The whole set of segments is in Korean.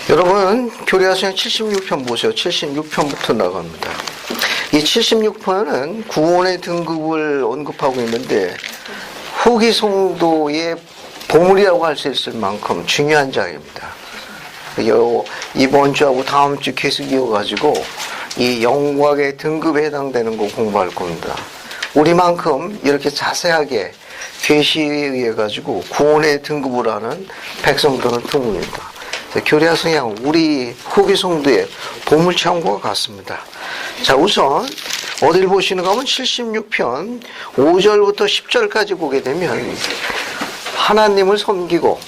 여러분, 교리학생 76편 보세요. 76편부터 나갑니다. 이 76편은 구원의 등급을 언급하고 있는데 후기 성도의 보물이라고 할 수 있을 만큼 중요한 장입니다. 이번 주하고 다음 주 계속 이어가지고 이 영광의 등급에 해당되는 거 공부할 겁니다. 우리만큼 이렇게 자세하게 계시에 의해 가지고 구원의 등급을 하는 백성들은 드뭅니다. 교리학생양 우리 후기 성도의 보물창고가 같습니다. 자, 우선 어딜 보시는가 하면 76편 5절부터 10절까지 보게 되면 하나님을 섬기고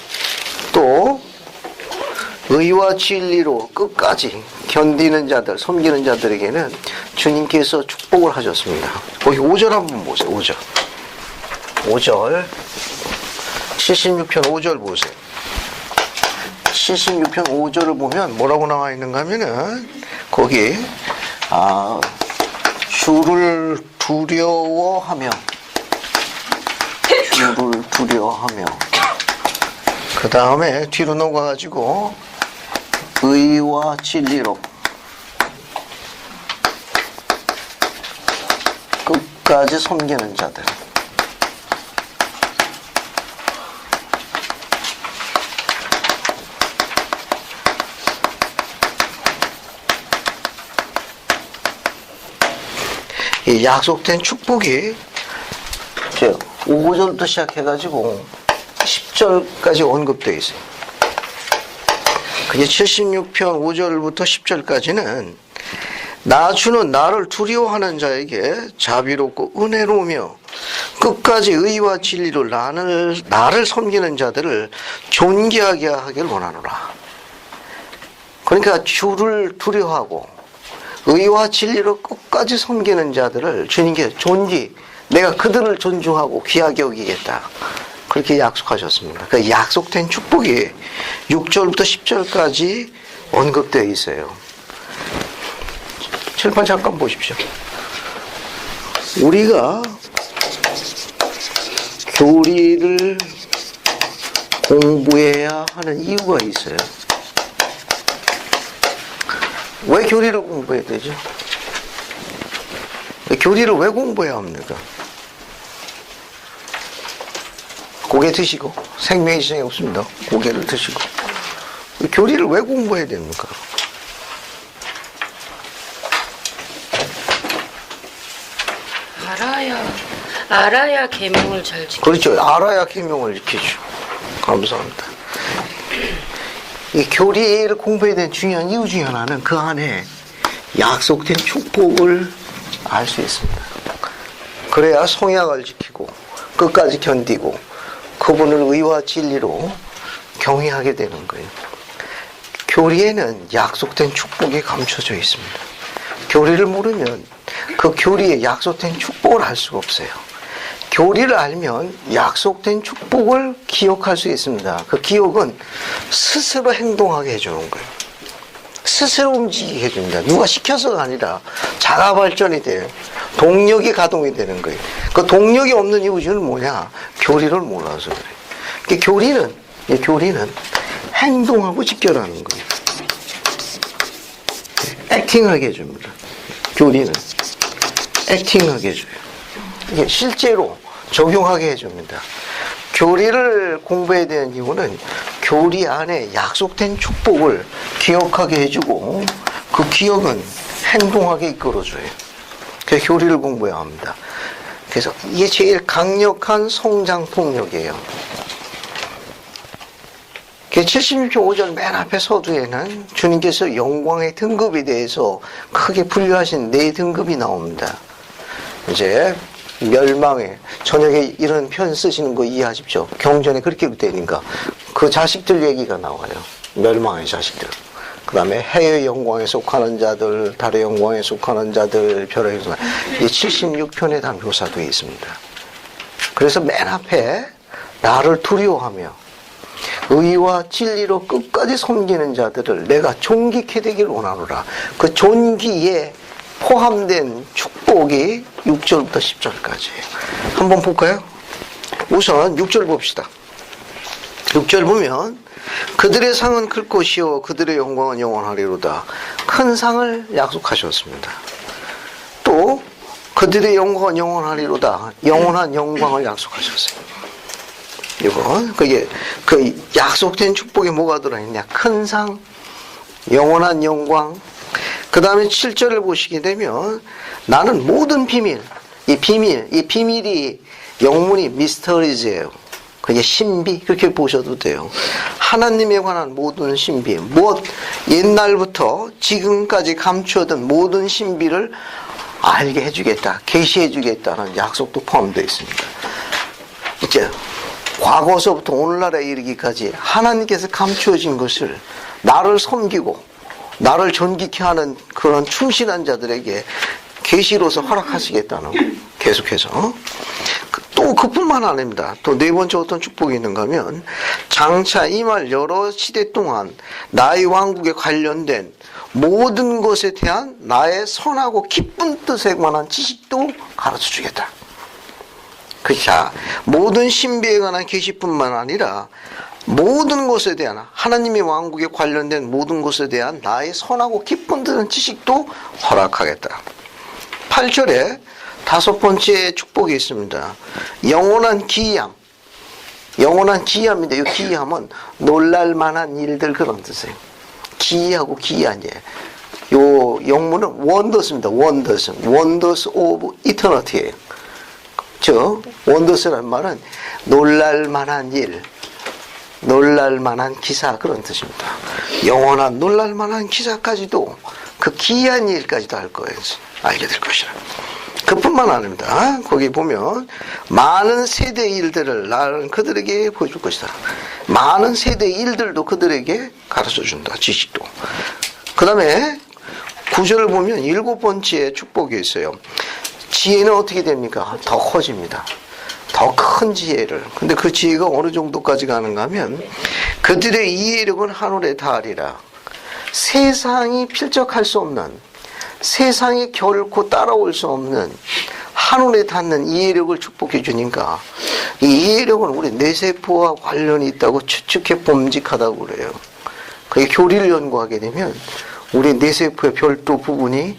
또 의와 진리로 끝까지 견디는 자들, 섬기는 자들에게는 주님께서 축복을 하셨습니다. 거기 5절 한번 보세요. 5절 76편 5절 보세요. 76편 5절을 보면 뭐라고 나와 있는가 하면은 거기 주를 두려워하며 그 다음에 뒤로 넘어가가지고 의와 진리로 끝까지 섬기는 자들. 이 약속된 축복이 5절부터 시작해가지고 10절까지 언급되어 있어요. 그게 76편 5절부터 10절까지는 나 주는 나를 두려워하는 자에게 자비롭고 은혜로우며 끝까지 의와 진리로 나를 섬기는 자들을 존귀하게 하길 원하노라. 그러니까 주를 두려워하고 의와 진리로 끝까지 섬기는 자들을 주님께 내가 그들을 존중하고 귀하게 여기겠다. 그렇게 약속하셨습니다. 그 약속된 축복이 6절부터 10절까지 언급되어 있어요. 칠판 잠깐 보십시오. 우리가 교리를 공부해야 하는 이유가 있어요. 왜 교리를 공부해야 되죠? 교리를 왜 공부해야 합니까? 고개 드시고, 생명의 지장이 없습니다. 고개를 드시고. 교리를 왜 공부해야 됩니까? 알아야 계명을 잘 지키죠. 그렇죠. 알아야 계명을 지키죠. 감사합니다. 이 교리를 공부해야 되는 중요한 이유 중에 하나는 그 안에 약속된 축복을 알 수 있습니다. 그래야 성약을 지키고 끝까지 견디고 그분을 의와 진리로 경외하게 되는 거예요. 교리에는 약속된 축복이 감춰져 있습니다. 교리를 모르면 그 교리에 약속된 축복을 알 수가 없어요. 교리를 알면 약속된 축복을 기억할 수 있습니다. 그 기억은 스스로 행동하게 해주는 거예요. 스스로 움직이게 해줍니다. 누가 시켜서가 아니라 자가 발전이 돼요. 동력이 가동이 되는 거예요. 그 동력이 없는 이유는 뭐냐? 교리를 몰라서 그래요. 교리는 행동하고 직결하는 거예요. 액팅하게 해줍니다. 교리는 액팅하게 해줘요. 이게 실제로 적용하게 해줍니다. 교리를 공부해야 되는 이유는 교리 안에 약속된 축복을 기억하게 해주고 그 기억은 행동하게 이끌어줘요. 그래서 교리를 공부해야 합니다. 그래서 이게 제일 강력한 성장 동력이에요. 76편 5절 맨 앞에 서두에는 주님께서 영광의 등급에 대해서 크게 분류하신 4등급이 나옵니다. 이제 멸망에 저녁에 이런 편 쓰시는 거 이해하십시오. 경전에 그렇게 되니까 그 자식들 얘기가 나와요. 멸망의 자식들. 그 다음에 해의 영광에 속하는 자들, 달의 영광에 속하는 자들, 별의 영광. 이 76편에 다 묘사되어 있습니다. 그래서 맨 앞에 나를 두려워하며 의와 진리로 끝까지 섬기는 자들을 내가 존귀케 되길 원하노라. 그 존귀에 포함된 축복이 6절부터 10절까지예요. 한번 볼까요? 우선 6절 봅시다. 6절 보면 그들의 상은 클 것이요 그들의 영광은 영원하리로다. 큰 상을 약속하셨습니다. 또 그들의 영광은 영원하리로다. 영원한 영광을 약속하셨어요. 이거 그게 그 약속된 축복에 뭐가 들어있냐? 큰 상, 영원한 영광. 그 다음에 7절을 보시게 되면 나는 모든 비밀, 이 비밀이 영문이 미스터리즈예요. 그게 신비 그렇게 보셔도 돼요. 하나님에 관한 모든 신비, 무엇 옛날부터 지금까지 감추어둔 모든 신비를 알게 해주겠다, 계시해 주겠다는 약속도 포함되어 있습니다. 이제 과거서부터 오늘날에 이르기까지 하나님께서 감추어진 것을 나를 섬기고 나를 존귀케 하는 그런 충실한 자들에게 계시로서 허락하시겠다는 거. 계속해서 또 그뿐만 아닙니다. 또 네 번째 어떤 축복이 있는가 하면 장차 이말 여러 시대 동안 나의 왕국에 관련된 모든 것에 대한 나의 선하고 기쁜 뜻에 관한 지식도 가르쳐 주겠다. 그렇죠. 모든 신비에 관한 계시뿐만 아니라 모든 것에 대한 하나님의 왕국에 관련된 모든 것에 대한 나의 선하고 기쁜 뜻의 지식도 허락하겠다. 8절에 다섯 번째 축복이 있습니다. 영원한 기이함. 영원한 기이함인데 이 기이함은 놀랄만한 일들 그런 뜻이에요. 기이하고 기이한 일. 요 영문은 원더스입니다. 원더스 오브 이터너티예요. 원더스라는 말은 놀랄만한 일, 놀랄만한 기사 그런 뜻입니다. 영원한 놀랄만한 기사까지도 그 기이한 일까지도 알 거예요. 알게 될 것이라. 그뿐만 아닙니다. 거기 보면 많은 세대의 일들을 나는 그들에게 보여줄 것이다. 많은 세대의 일들도 그들에게 가르쳐준다. 지식도. 그 다음에 9절을 보면 일곱 번째 축복이 있어요. 지혜는 어떻게 됩니까? 더 커집니다. 더 큰 지혜를. 근데 그 지혜가 어느 정도까지 가는가 하면 그들의 이해력은 하늘에 닿으리라. 세상이 필적할 수 없는, 세상이 결코 따라올 수 없는 하늘에 닿는 이해력을 축복해 주니까 이 이해력은 우리 뇌세포와 관련이 있다고 추측해 봄직하다고 그래요. 그게 교리를 연구하게 되면 우리 뇌세포의 별도 부분이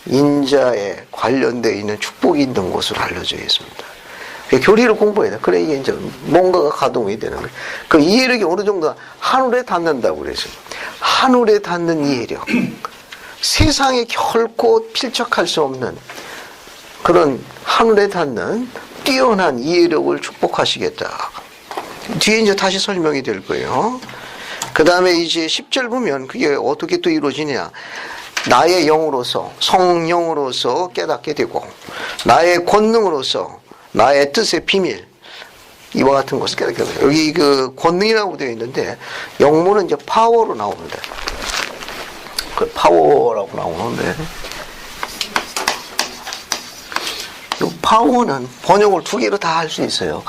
인자에 관련되어 있는 축복이 있는 것으로 알려져 있습니다. 교리를 공부해야 돼. 그래, 이게 이제 뭔가가 가동이 되는 거예요. 그 이해력이 어느 정도 하늘에 닿는다고 그랬어요. 하늘에 닿는 이해력. 세상에 결코 필적할 수 없는 그런 하늘에 닿는 뛰어난 이해력을 축복하시겠다. 뒤에 이제 다시 설명이 될 거예요. 그 다음에 이제 10절 보면 그게 어떻게 또 이루어지냐. 나의 영으로서, 성령으로서 깨닫게 되고, 나의 권능으로서, 나의 뜻의 비밀, 이와 같은 것을 깨닫게 되고, 여기 그 권능이라고 되어 있는데, 영문은 이제 파워로 나옵니다. 그 파워라고 나오는데, 이 파워는 번역을 두 개로 다 할 수 있어요.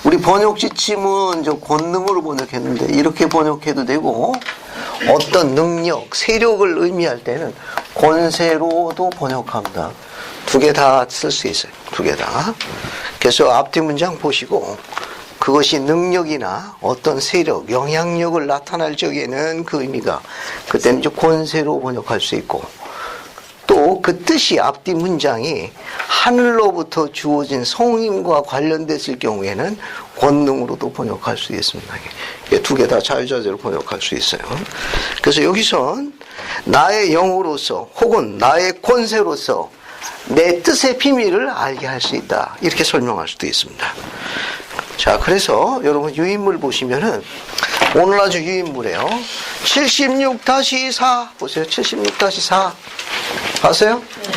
우리 번역 지침은 저 권능으로 번역했는데, 이렇게 번역해도 되고, 어떤 능력, 세력을 의미할 때는 권세로도 번역합니다. 두 개 다 쓸 수 있어요. 두 개 다. 그래서 앞뒤 문장 보시고 그것이 능력이나 어떤 세력, 영향력을 나타날 적에는 그 의미가 그때는 이제 권세로 번역할 수 있고 또 그 뜻이 앞뒤 문장이 하늘로부터 주어진 성임과 관련됐을 경우에는 권능으로도 번역할 수 있습니다. 두 개 다 자유자재로 번역할 수 있어요. 그래서 여기선 나의 영으로서 혹은 나의 권세로서 내 뜻의 비밀을 알게 할 수 있다. 이렇게 설명할 수도 있습니다. 자, 그래서 여러분 유인물 보시면은 오늘 아주 유인물이에요. 76-4 보세요. 76-4 아세요? 네.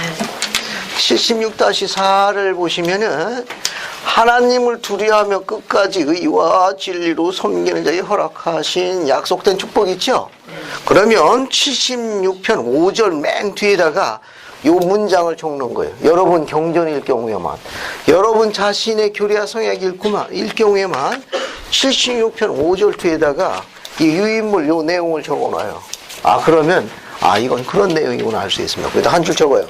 76-4를 보시면은 하나님을 두려워하며 끝까지 의와 진리로 섬기는 자에 허락하신 약속된 축복이 있죠? 그러면 76편 5절 맨 뒤에다가 이 문장을 적는 거예요. 여러분 경전일 경우에만, 여러분 자신의 교리와 성약일 경우에만 76편 5절 뒤에다가 이 유인물 이 내용을 적어놔요. 아, 그러면 이건 그런 내용이구나 알 수 있습니다. 그래도 한 줄 적어요.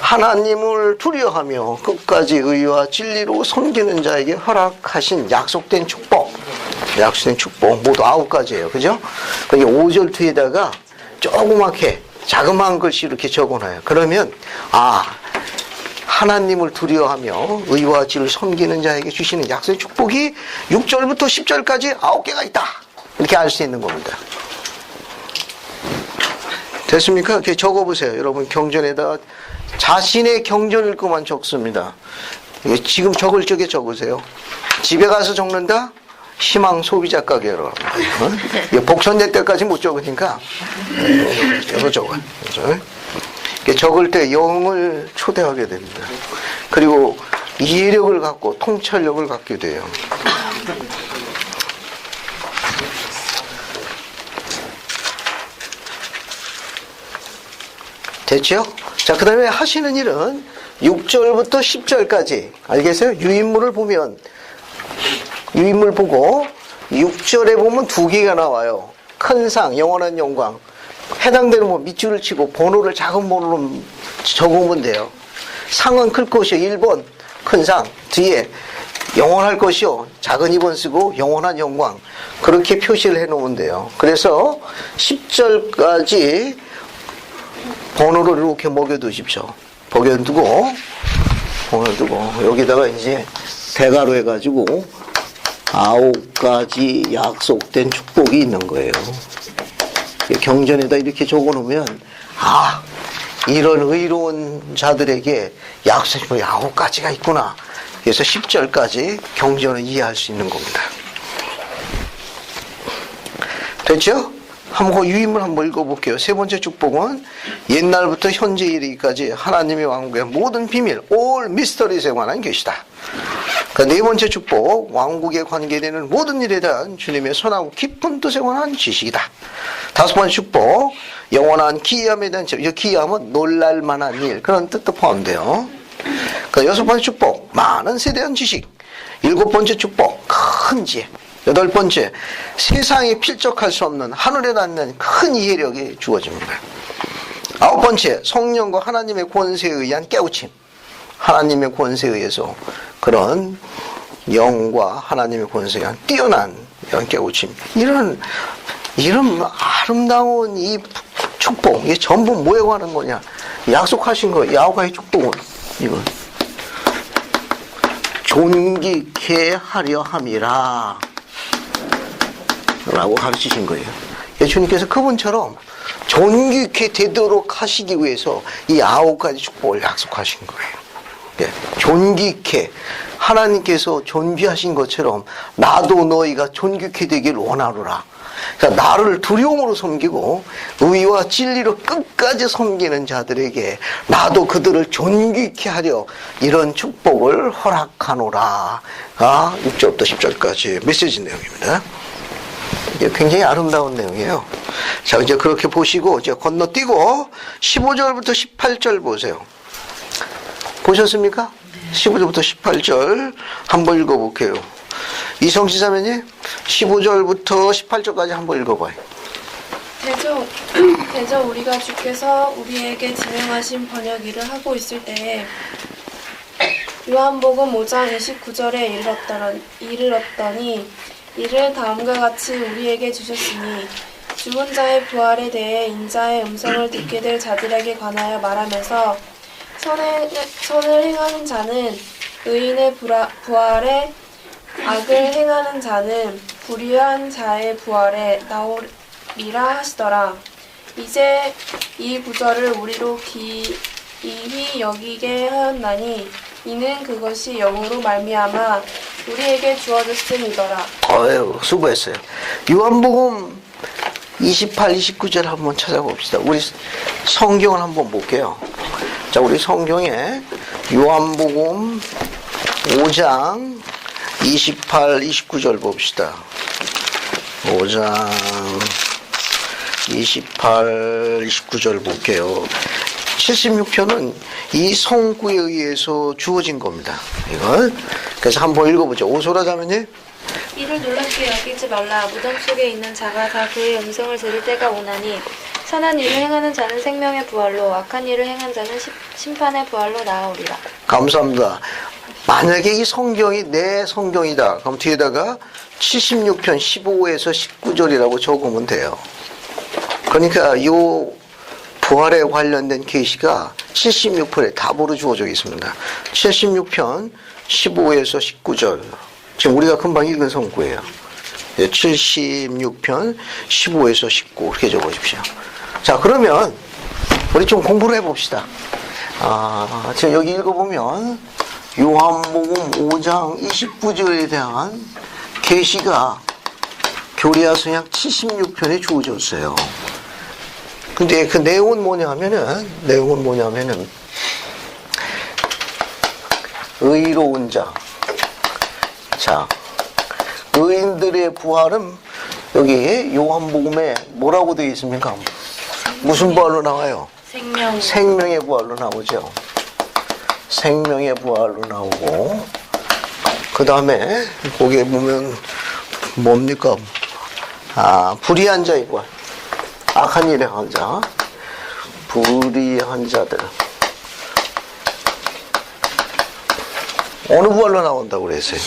하나님을 두려워하며 끝까지 의와 진리로 섬기는 자에게 허락하신 약속된 축복. 약속된 축복 모두 9가지예요. 그죠? 그게 5절 뒤에다가 조그맣게 자그마한 글씨 이렇게 적어놔요. 그러면 하나님을 두려워하며 의와 지를 섬기는 자에게 주시는 약속의 축복이 6절부터 10절까지 9개가 있다. 이렇게 알 수 있는 겁니다. 됐습니까? 이렇게 적어보세요. 여러분 경전에다 자신의 경전 읽고만 적습니다. 지금 적을 적에 적으세요. 집에 가서 적는다? 희망 소비자 가게로. 복선될 때까지 못 적으니까 여기서 적어요. 적을 때 영을 초대하게 됩니다. 그리고 이해력을 갖고 통찰력을 갖게 돼요. 됐죠? 자, 그 다음에 하시는 일은 6절부터 10절까지 알겠어요? 유인물을 보면 유인물 보고 6절에 보면 2개가 나와요. 큰 상, 영원한 영광. 해당되는 뭐 밑줄을 치고 번호를 작은 번호로 적으면 돼요. 상은 클 것이요 1번 큰 상, 뒤에 영원할 것이요 작은 2번 쓰고 영원한 영광, 그렇게 표시를 해 놓으면 돼요. 그래서 10절까지 번호를 이렇게 먹여두십시오. 먹여두고 여기다가 이제 대가로 해가지고 9가지 약속된 축복이 있는 거예요. 경전에다 이렇게 적어놓으면 이런 의로운 자들에게 약속이 9가지가 있구나. 그래서 10절까지 경전을 이해할 수 있는 겁니다. 됐죠? 한번 유인물 한번 읽어볼게요. 세 번째 축복은 옛날부터 현재 이르기까지 하나님의 왕국의 모든 비밀, all mysteries에 관한 것이다. 그 네 번째 축복, 왕국에 관계되는 모든 일에 대한 주님의 선하고 깊은 뜻에 관한 지식이다. 다섯 번째 축복, 영원한 기이함에 대한 이 기이함은 놀랄만한 일, 그런 뜻도 포함돼요. 그 여섯 번째 축복, 많은 세대한 지식. 일곱 번째 축복, 큰 지혜. 여덟 번째, 세상에 필적할 수 없는 하늘에 닿는 큰 이해력이 주어집니다. 아홉 번째, 성령과 하나님의 권세에 의한 깨우침. 하나님의 권세에 의해서 그런 영과 하나님의 권세에 의한 뛰어난 이런 깨우침. 이런 아름다운 이 축복, 이게 전부 뭐에 관한 거냐? 약속하신 거예요. 야호와의 축복은 이거. 존귀케 하려 함이라 라고 가르치신 거예요. 예수님께서 그분처럼 존귀케 되도록 하시기 위해서 이 9가지 축복을 약속하신 거예요. 예, 존귀케, 하나님께서 존귀하신 것처럼 나도 너희가 존귀케 되길 원하노라. 그러니까 나를 두려움으로 섬기고 의와 진리로 끝까지 섬기는 자들에게 나도 그들을 존귀케 하려 이런 축복을 허락하노라. 6절부터 10절까지 메시지 내용입니다. 이게 굉장히 아름다운 내용이에요. 자, 이제 그렇게 보시고 이제 건너뛰고 15절부터 18절 보세요. 보셨습니까? 15절부터 18절 한번 읽어볼게요. 이성시 자매님 15절부터 18절까지 한번 읽어봐요. 대저 우리가 주께서 우리에게 지명하신 번역 일을 하고 있을 때에 요한복음 5장 29절에 이르렀더니 이를 다음과 같이 우리에게 주셨으니 죽은 자의 부활에 대해 인자의 음성을 듣게 될 자들에게 관하여 말하면서 선을 행하는 자는 의인의 부활에, 악을 행하는 자는 불의한 자의 부활에 나오리라 하시더라. 이제 이 구절을 우리로 기이히 여기게 하였나니 이는 그것이 영으로 말미암아 우리에게 주어졌음이더라. 수고했어요. 요한복음 28, 29절 한번 찾아봅시다. 우리 성경을 한번 볼게요. 자, 우리 성경에 요한복음 5장 28, 29절 봅시다. 5장 28, 29절 볼게요. 76편은 이 성구에 의해서 주어진 겁니다. 이걸. 그래서 한번 읽어보죠. 오소라 자매님. 이를 놀랍게 여기지 말라. 무덤 속에 있는 자가 다 그의 음성을 들을 때가 오나니 선한 일을 행하는 자는 생명의 부활로, 악한 일을 행한 자는 심판의 부활로 나아오리라. 감사합니다. 만약에 이 성경이 내 성경이다. 그럼 뒤에다가 76편 15에서 19절이라고 적으면 돼요. 그러니까 요 부활에 관련된 계시가 76편에 답으로 주어져 있습니다. 76편 15에서 19절. 지금 우리가 금방 읽은 성구예요. 76편 15에서 19 이렇게 적어주십시오. 자, 그러면 우리 좀 공부를 해봅시다. 지금 여기 읽어보면 요한복음 5장 29절에 대한 계시가 교리야 성약 76편에 주어졌어요. 근데 그 내용은 뭐냐면은 의로운 자, 의인들의 부활은 여기 요한복음에 뭐라고 되어 있습니까? 무슨 부활로 나와요? 생명의 부활로 나오죠. 생명의 부활로 나오고, 그 다음에 거기에 보면 뭡니까? 불의한 자의 부활. 악한 일에 한 자, 불의한 자들. 어느 부활로 나온다고 그랬어요?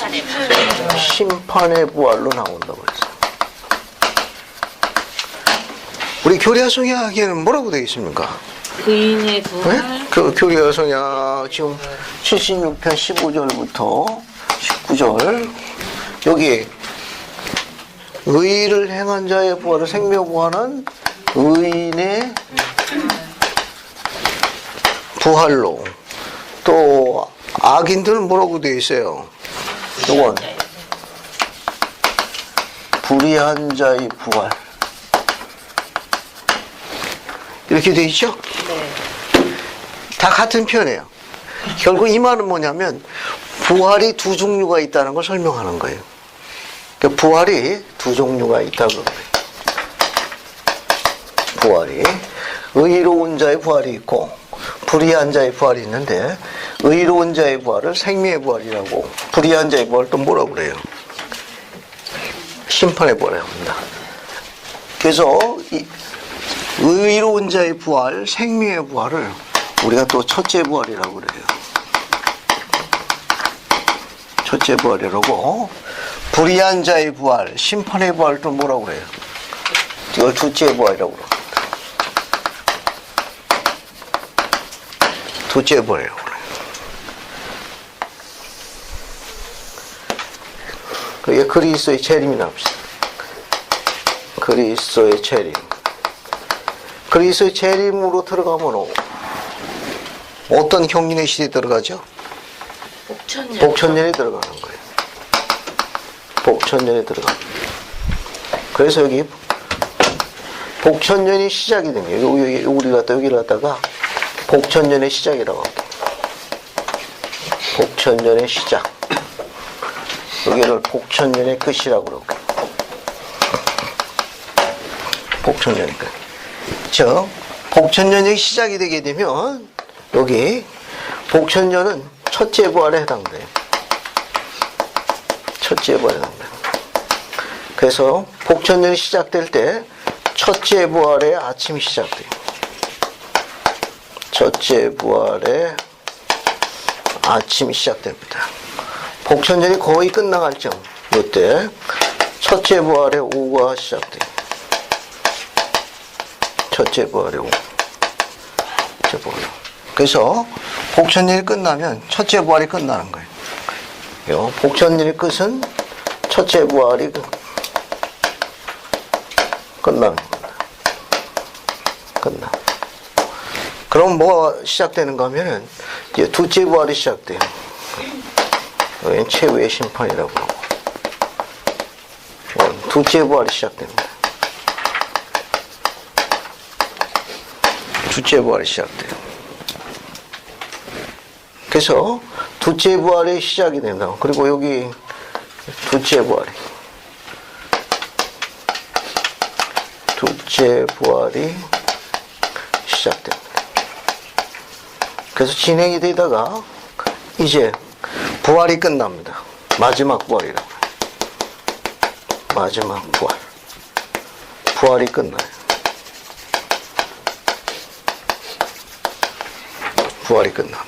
심판의 부활로 나온다고 그랬어요. 우리 교리야 성약에는 뭐라고 되어 있습니까? 의인의 부활. 네? 그 교리야 성약 지금 76편 15절부터 19절 여기 의를 행한 자의 부활을 생명부활은 의인의 부활로, 또 악인들은 뭐라고 되어 있어요? 이건 불의한 자의 부활 이렇게 되어 있죠? 네. 다 같은 편이에요. 결국 이 말은 뭐냐면 부활이 두 종류가 있다는 걸 설명하는 거예요. 그러니까 부활이 두 종류가 있다고 그래요. 부활이 의로운 자의 부활이 있고 불의한 자의 부활이 있는데, 의로운 자의 부활을 생명의 부활이라고, 불의한 자의 부활을 또 뭐라고 그래요? 심판의 부활이라고 합니다. 그래서 이 의로운 자의 부활, 생명의 부활을 우리가 또 첫째 부활이라고 그래요. 첫째 부활이라고. 불의한 자의 부활, 심판의 부활을 또 뭐라고 그래요? 이걸 둘째 부활이라고 그래요. 둘째 부활이라고 그래요. 그게 그리스도의 재림이 납시다. 그리스도의 재림. 그리스도의 재림으로 들어가면 어떤 경륜의 시대에 들어가죠? 복천년에 들어가는 거예요. 복천년에 들어가는 거예요. 그래서 여기 복천년이 시작이 된 거예요. 우리가 또 여기를 갖다가 복천년의 시작이라고 합니다. 복천년의 시작. 여기를 복천년의 끝이라고 그러고. 복천년의 끝. 즉, 복천년이 시작이 되게 되면 여기 복천년은 첫째 부활에 해당돼요. 첫째 부활에 해당돼요. 그래서 복천년이 시작될 때 첫째 부활의 아침이 시작돼요. 첫째 부활의 아침이 시작됩니다. 복천년이 거의 끝나갈 쯤, 이때 첫째 부활의 오후가 시작돼요. 첫째 부활의 오후. 첫째 부활. 그래서 복천년이 끝나면 첫째 부활이 끝나는 거예요. 복천년의 끝은 첫째 부활이 끝나는 겁니다. 끝나. 그럼 뭐가 시작되는가 하면은 이제 둘째 부활이 시작돼요. 여기는 최후의 심판이라고 하고. 둘째 부활이 시작됩니다. 둘째 부활이 시작돼요. 그래서 둘째 부활이 시작이 된다. 그리고 여기 둘째 부활이 시작됩니다. 그래서 진행이 되다가 이제 부활이 끝납니다. 마지막 부활이라고 해요. 마지막 부활. 부활이 끝나요. 부활이 끝납니다.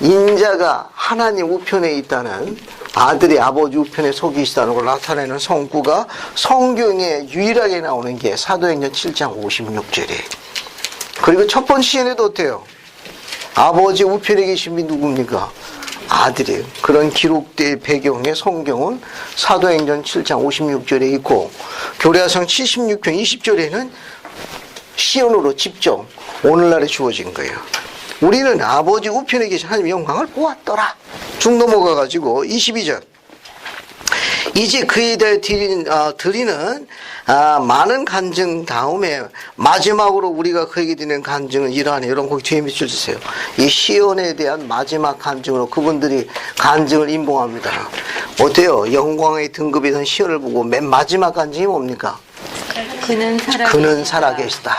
인자가 하나님 우편에 있다는, 아들이 아버지 우편에 서 계시다는 걸 나타내는 성구가 성경에 유일하게 나오는 게 사도행전 7장 56절이에요. 그리고 첫 번째 시에도 어때요? 아버지 우편에 계신 분이 누굽니까? 아들이에요. 그런 기록된 배경의 성경은 사도행전 7장 56절에 있고, 교례하성 76편 20절에는 시온으로 직접 오늘날에 주어진 거예요. 우리는 아버지 우편에 계신 하나님의 영광을 보았더라. 쭉 넘어가가지고 22절. 이제 그에 대해 드리는 많은 간증 다음에 마지막으로 우리가 그에게 드리는 간증은 이러하니, 이런 거기 뒤에 밑줄 주세요. 이 시온에 대한 마지막 간증으로 그분들이 간증을 인봉합니다. 어때요? 영광의 등급이 된 시온을 보고 맨 마지막 간증이 뭡니까? 그는 살아계시다.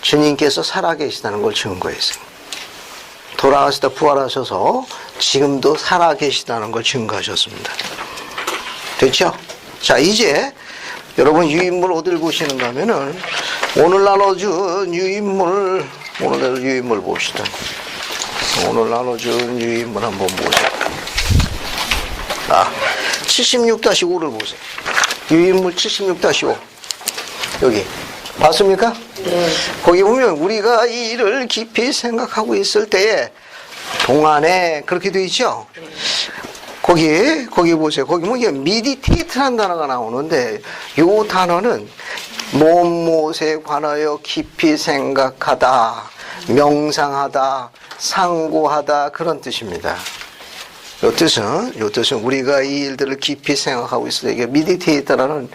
주님께서 살아계시다는 걸 증거했어요. 돌아가시다 부활하셔서 지금도 살아계시다는 걸 증거하셨습니다. 됐죠? 자, 이제 여러분 유인물 어디를 보시는가 하면은 오늘 나눠준 유인물, 오늘 유인물 봅시다. 오늘 나눠준 유인물 한번 보세요. 76-5를 보세요. 유인물 76-5. 여기. 봤습니까? 네. 거기 보면 우리가 이 일을 깊이 생각하고 있을 때에 동안에 그렇게 되어 있죠? 네. 거기 보세요. 거기 보면 미디테이트라는 단어가 나오는데, 이 단어는 무엇에 관하여 깊이 생각하다, 명상하다, 상고하다, 그런 뜻입니다. 이 뜻은 우리가 이 일들을 깊이 생각하고 있을 때, 이게 미디테이트라는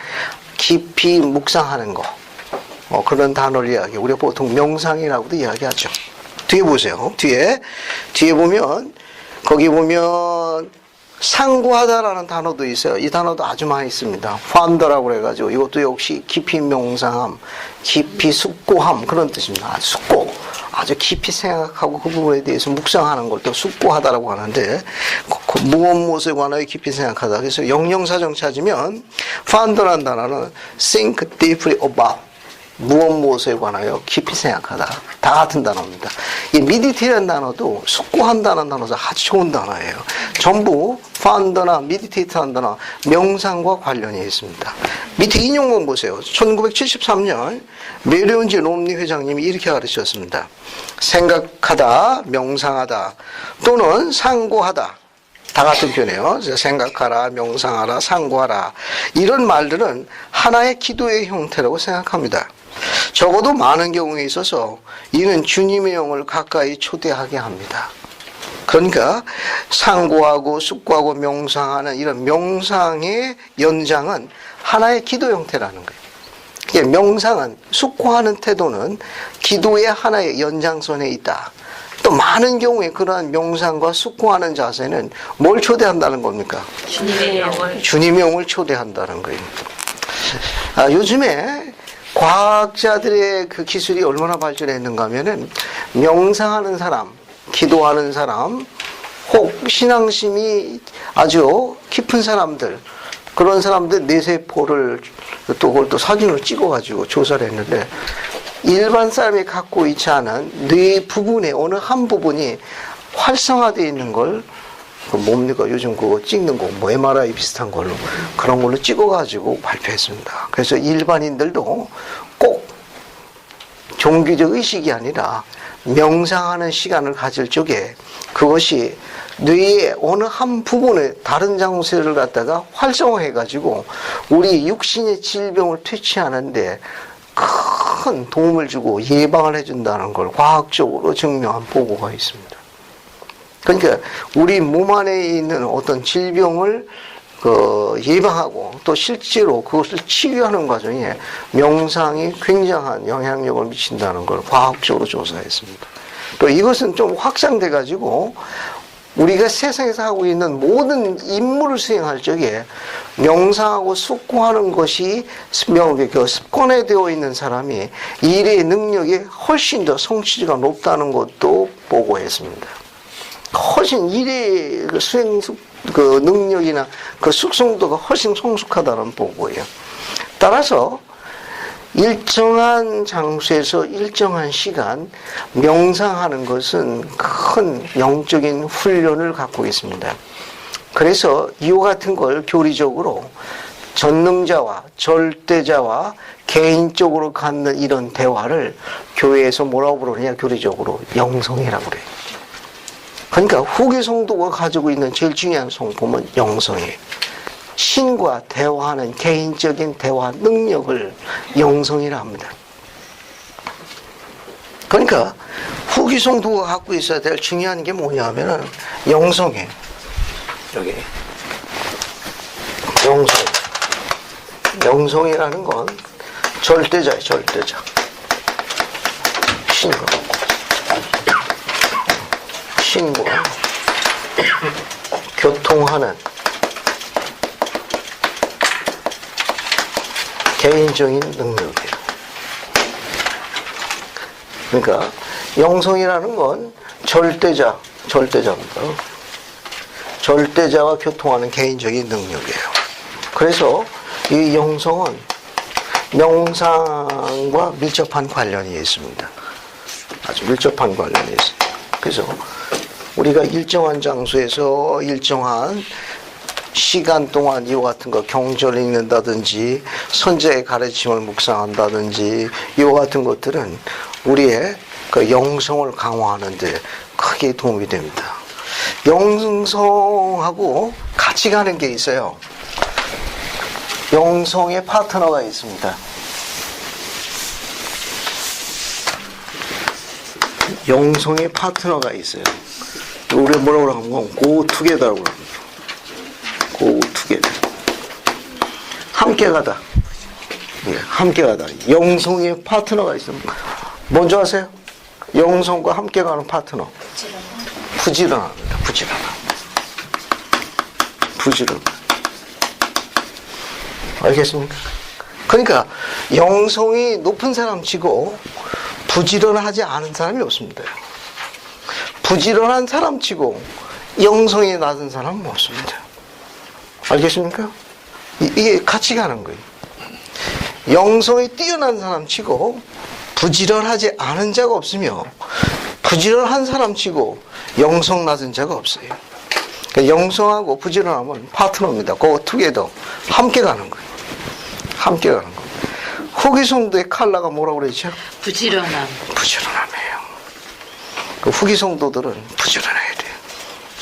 깊이 묵상하는 거. 그런 단어를 이야기해요. 우리가 보통 명상이라고도 이야기하죠. 뒤에 보세요. 뒤에 보면, 거기 보면, 상고하다라는 단어도 있어요. 이 단어도 아주 많이 있습니다. 판더라고 그래가지고, 이것도 역시 깊이 명상함, 깊이 숙고함, 그런 뜻입니다. 숙고. 아주 깊이 생각하고 그 부분에 대해서 묵상하는 걸 또 숙고하다라고 하는데, 무엇에 관하여 깊이 생각하다. 그래서 영영사정 찾으면, 판더라는 단어는 think deeply about. 무엇에 관하여 깊이 생각하다. 다 같은 단어입니다. 이 미디테이트라는 단어도 숙고한다는 단어도 아주 좋은 단어예요. 전부 판더나 미디테이트라는 단어, 명상과 관련이 있습니다. 밑에 인용문 보세요. 1973년 메리온지 롬니 회장님이 이렇게 가르쳤습니다. 생각하다, 명상하다, 또는 상고하다. 다 같은 표현이에요. 생각하라, 명상하라, 상고하라. 이런 말들은 하나의 기도의 형태라고 생각합니다. 적어도 많은 경우에 있어서 이는 주님의 영을 가까이 초대하게 합니다. 그러니까 상고하고 숙고하고 명상하는 이런 명상의 연장은 하나의 기도 형태라는 거예요. 명상은, 숙고하는 태도는 기도의 하나의 연장선에 있다. 또 많은 경우에 그러한 명상과 숙고하는 자세는 뭘 초대한다는 겁니까? 주님의 영을 초대한다는 거예요. 요즘에 과학자들의 그 기술이 얼마나 발전했는가 하면은, 명상하는 사람, 기도하는 사람, 혹 신앙심이 아주 깊은 사람들, 그런 사람들 뇌세포를 또 그걸 또 사진으로 찍어가지고 조사를 했는데, 일반 사람이 갖고 있지 않은 뇌 부분의 어느 한 부분이 활성화되어 있는 걸, 뭡니까? 요즘 그거 찍는 거, 뭐 MRI 비슷한 걸로, 그런 걸로 찍어가지고 발표했습니다. 그래서 일반인들도 꼭 종교적 의식이 아니라 명상하는 시간을 가질 적에 그것이 뇌의 어느 한 부분에 다른 장소를 갖다가 활성화해가지고 우리 육신의 질병을 퇴치하는데 큰 도움을 주고 예방을 해준다는 걸 과학적으로 증명한 보고가 있습니다. 그러니까 우리 몸 안에 있는 어떤 질병을 예방하고 또 실제로 그것을 치료하는 과정에 명상이 굉장한 영향력을 미친다는 걸 과학적으로 조사했습니다. 또 이것은 좀 확장돼 가지고 우리가 세상에서 하고 있는 모든 임무를 수행할 적에 명상하고 숙고하는 것이 습관에 되어 있는 사람이 일의 능력이 훨씬 더 성취가 높다는 것도 보고했습니다. 훨씬 일의 수행 그 능력이나 그 숙성도가 훨씬 성숙하다는 보고예요. 따라서 일정한 장소에서 일정한 시간 명상하는 것은 큰 영적인 훈련을 갖고 있습니다. 그래서 이와 같은 걸 교리적으로 전능자와 절대자와 개인적으로 갖는 이런 대화를 교회에서 뭐라고 부르느냐, 교리적으로 영성이라고 그래요. 그러니까 후기 성도가 가지고 있는 제일 중요한 성품은 영성이에요. 신과 대화하는 개인적인 대화 능력을 영성이라 합니다. 그러니까 후기 성도가 갖고 있어야 될 중요한 게 뭐냐면은 영성이에요. 여기 영성. 영성이라는 건 절대자예요, 절대자. 신과 교통하는 개인적인 능력이에요. 그러니까 영성이라는 건 절대자입니다. 절대자와 교통하는 개인적인 능력이에요. 그래서 이 영성은 명상과 밀접한 관련이 있습니다. 아주 밀접한 관련이 있습니다. 그래서 우리가 일정한 장소에서 일정한 시간 동안 이와 같은 거 경전을 읽는다든지 선제의 가르침을 묵상한다든지 이와 같은 것들은 우리의 그 영성을 강화하는 데 크게 도움이 됩니다. 영성하고 같이 가는 게 있어요. 영성의 파트너가 있습니다. 영성의 파트너가 있어요. 우리 뭐라고 하면 go together라고 합니다. go together. 함께 가다. 예, 함께 가다. 영성의 파트너가 있습니다. 뭔지 아세요? 영성과 함께 가는 파트너. 부지런합니다. 부지런. 알겠습니까? 그러니까 영성이 높은 사람 치고 부지런하지 않은 사람이 없습니다. 부지런한 사람 치고 영성이 낮은 사람은 없습니다. 알겠습니까? 이게 같이 가는 거예요. 영성이 뛰어난 사람 치고 부지런하지 않은 자가 없으며 부지런한 사람 치고 영성 낮은 자가 없어요. 그러니까 영성하고 부지런함은 파트너입니다. go together. 함께 가는 거예요. 함께 가는 거. 후기 성도의 칼라가 뭐라고 그랬죠? 부지런함이에요. 그 후기 성도들은 부지런해야 돼요.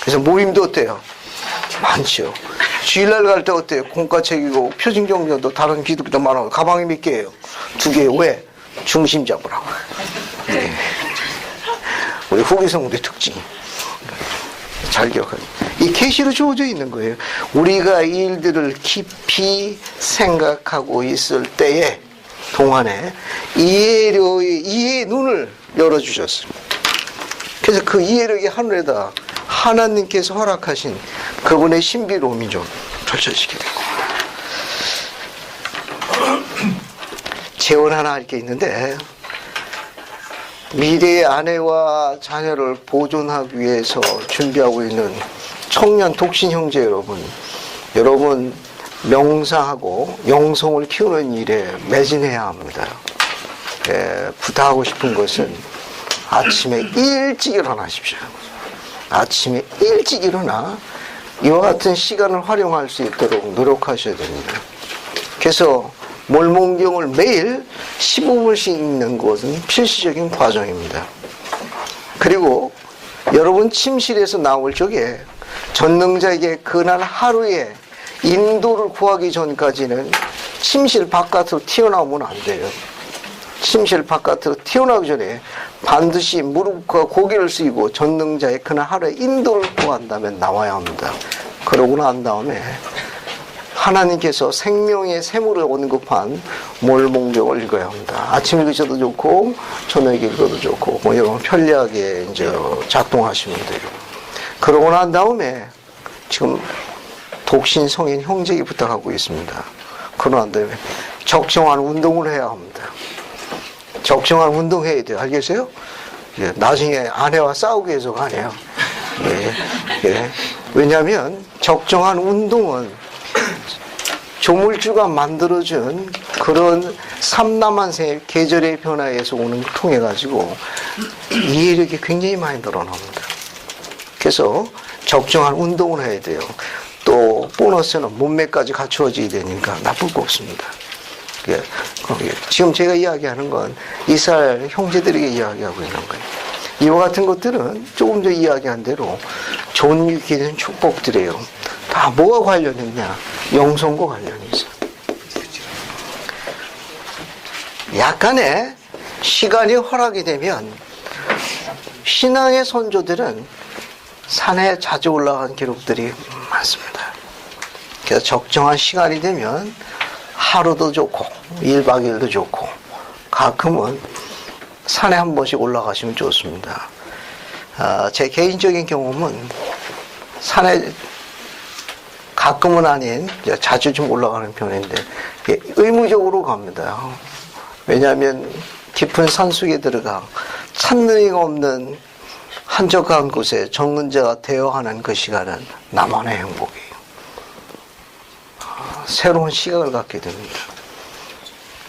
그래서 모임도 어때요? 많죠. 주일날 갈 때 어때요? 공과책이고 표준경전도 다른 기독교도 많아요. 가방에 몇 개예요? 2개. 왜? 중심 잡으라고. 네. 우리 후기 성도의 특징. 잘 기억하세요. 이 계시로 주어져 있는 거예요. 우리가 이 일들을 깊이 생각하고 있을 때에 동안에 이해의 눈을 열어주셨어요. 그래서 그 이해력의 하늘에다 하나님께서 허락하신 그분의 신비로움이 좀 펼쳐지게 되고. 재원 하나 할 게 있는데, 미래의 아내와 자녀를 보존하기 위해서 준비하고 있는 청년 독신 형제 여러분 명상하고 영성을 키우는 일에 매진해야 합니다. 부탁하고 싶은 것은 아침에 일찍 일어나십시오. 아침에 일찍 일어나 이와 같은 시간을 활용할 수 있도록 노력하셔야 됩니다. 그래서 몰몬경을 매일 15분씩 읽는 것은 필수적인 과정입니다. 그리고 여러분 침실에서 나올 적에 전능자에게 그날 하루에 인도를 구하기 전까지는 침실 바깥으로 튀어나오면 안 돼요. 침실 바깥으로 튀어나오기 전에 반드시 무릎과 고개를 숙이고 전능자의 그날 하루에 인도를 구한다면 나와야 합니다. 그러고 난 다음에 하나님께서 생명의 샘으로 언급한 몰몬경을 읽어야 합니다. 아침 읽으셔도 좋고 저녁 읽어도 좋고 뭐 여러분 편리하게 이제 작동하시면 돼요. 그러고 난 다음에 지금 독신 성인 형제에게 부탁하고 있습니다. 그러고 난 다음에 적정한 운동을 해야 합니다. 적정한 운동해야 돼요. 알겠어요? 예, 나중에 아내와 싸우게 해서가 아니에요. 예. 왜냐하면 적정한 운동은 조물주가 만들어준 그런 삼남한세 계절의 변화에서 오는 걸 통해 가지고 이해력이 굉장히 많이 늘어납니다. 그래서 적정한 운동을 해야 돼요. 또 보너스는 몸매까지 갖추어져야 되니까 나쁠 거 없습니다. 지금 제가 이야기하는 건 이스라엘 형제들에게 이야기하고 있는 거예요. 이와 같은 것들은 조금 더 이야기한 대로 존귀케 된 축복들이에요. 다 뭐가 관련있냐? 영성과 관련이 있어요. 약간의 시간이 허락이 되면 신앙의 선조들은 산에 자주 올라간 기록들이 많습니다. 그래서 적정한 시간이 되면 하루도 좋고 1박 2일도 좋고 가끔은 산에 한 번씩 올라가시면 좋습니다. 제 개인적인 경험은 산에 가끔은 아닌 자주 좀 올라가는 편인데 의무적으로 갑니다. 왜냐하면 깊은 산속에 들어가 찾는 이가 없는 한적한 곳에 전근자가 대화하는 그 시간은 나만의 행복이에요. 새로운 시각을 갖게 됩니다.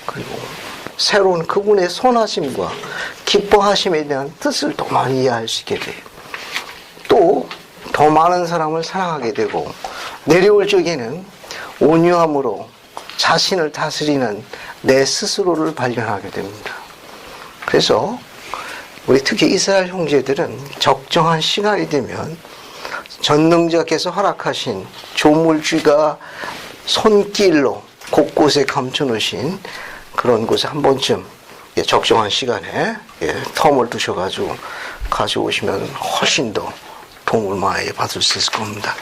그리고 새로운 그분의 선하심과 기뻐하심에 대한 뜻을 더 많이 이해할 수 있게 돼요. 또 더 많은 사람을 사랑하게 되고 내려올 적에는 온유함으로 자신을 다스리는 내 스스로를 발견하게 됩니다. 그래서 우리 특히 이스라엘 형제들은 적정한 시간이 되면 전능자께서 허락하신 조물주가 손길로 곳곳에 감춰놓으신 그런 곳에 한 번쯤 적정한 시간에 텀을 두셔가지고 가져오시면 훨씬 더 도움을 많이 받을 수 있을 겁니다.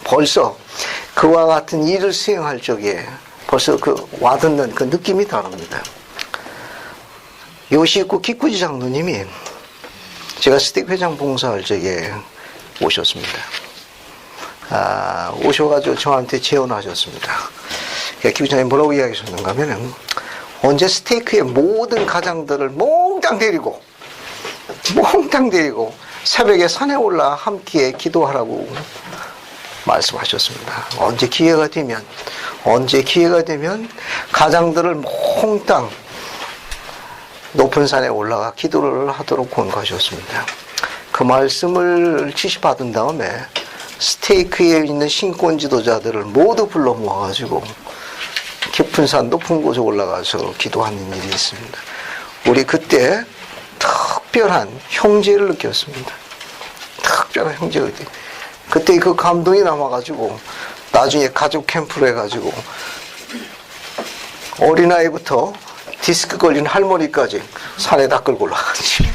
벌써 그와 같은 일을 수행할 적에 벌써 그 와닿는 그 느낌이 다릅니다. 요시구 기쿠지 장로님이 제가 스틱 회장 봉사할 적에 오셨습니다. 오셔가지고 저한테 제언하셨습니다. 기부장님 뭐라고 이야기하셨는가 하면은 언제 스테이크의 모든 가장들을 몽땅 데리고 새벽에 산에 올라 함께 기도하라고 말씀하셨습니다. 언제 기회가 되면 가장들을 몽땅 높은 산에 올라가 기도를 하도록 권고하셨습니다. 그 말씀을 지시받은 다음에 스테이크에 있는 신권 지도자들을 모두 불러 모아가지고 깊은 산 높은 곳에 올라가서 기도하는 일이 있습니다. 우리 그때 특별한 형제를 느꼈습니다. 특별한 형제가 그때 그 감동이 남아가지고 나중에 가족 캠프를 해가지고 어린아이부터 디스크 걸린 할머니까지 산에다 끌고 올라가지.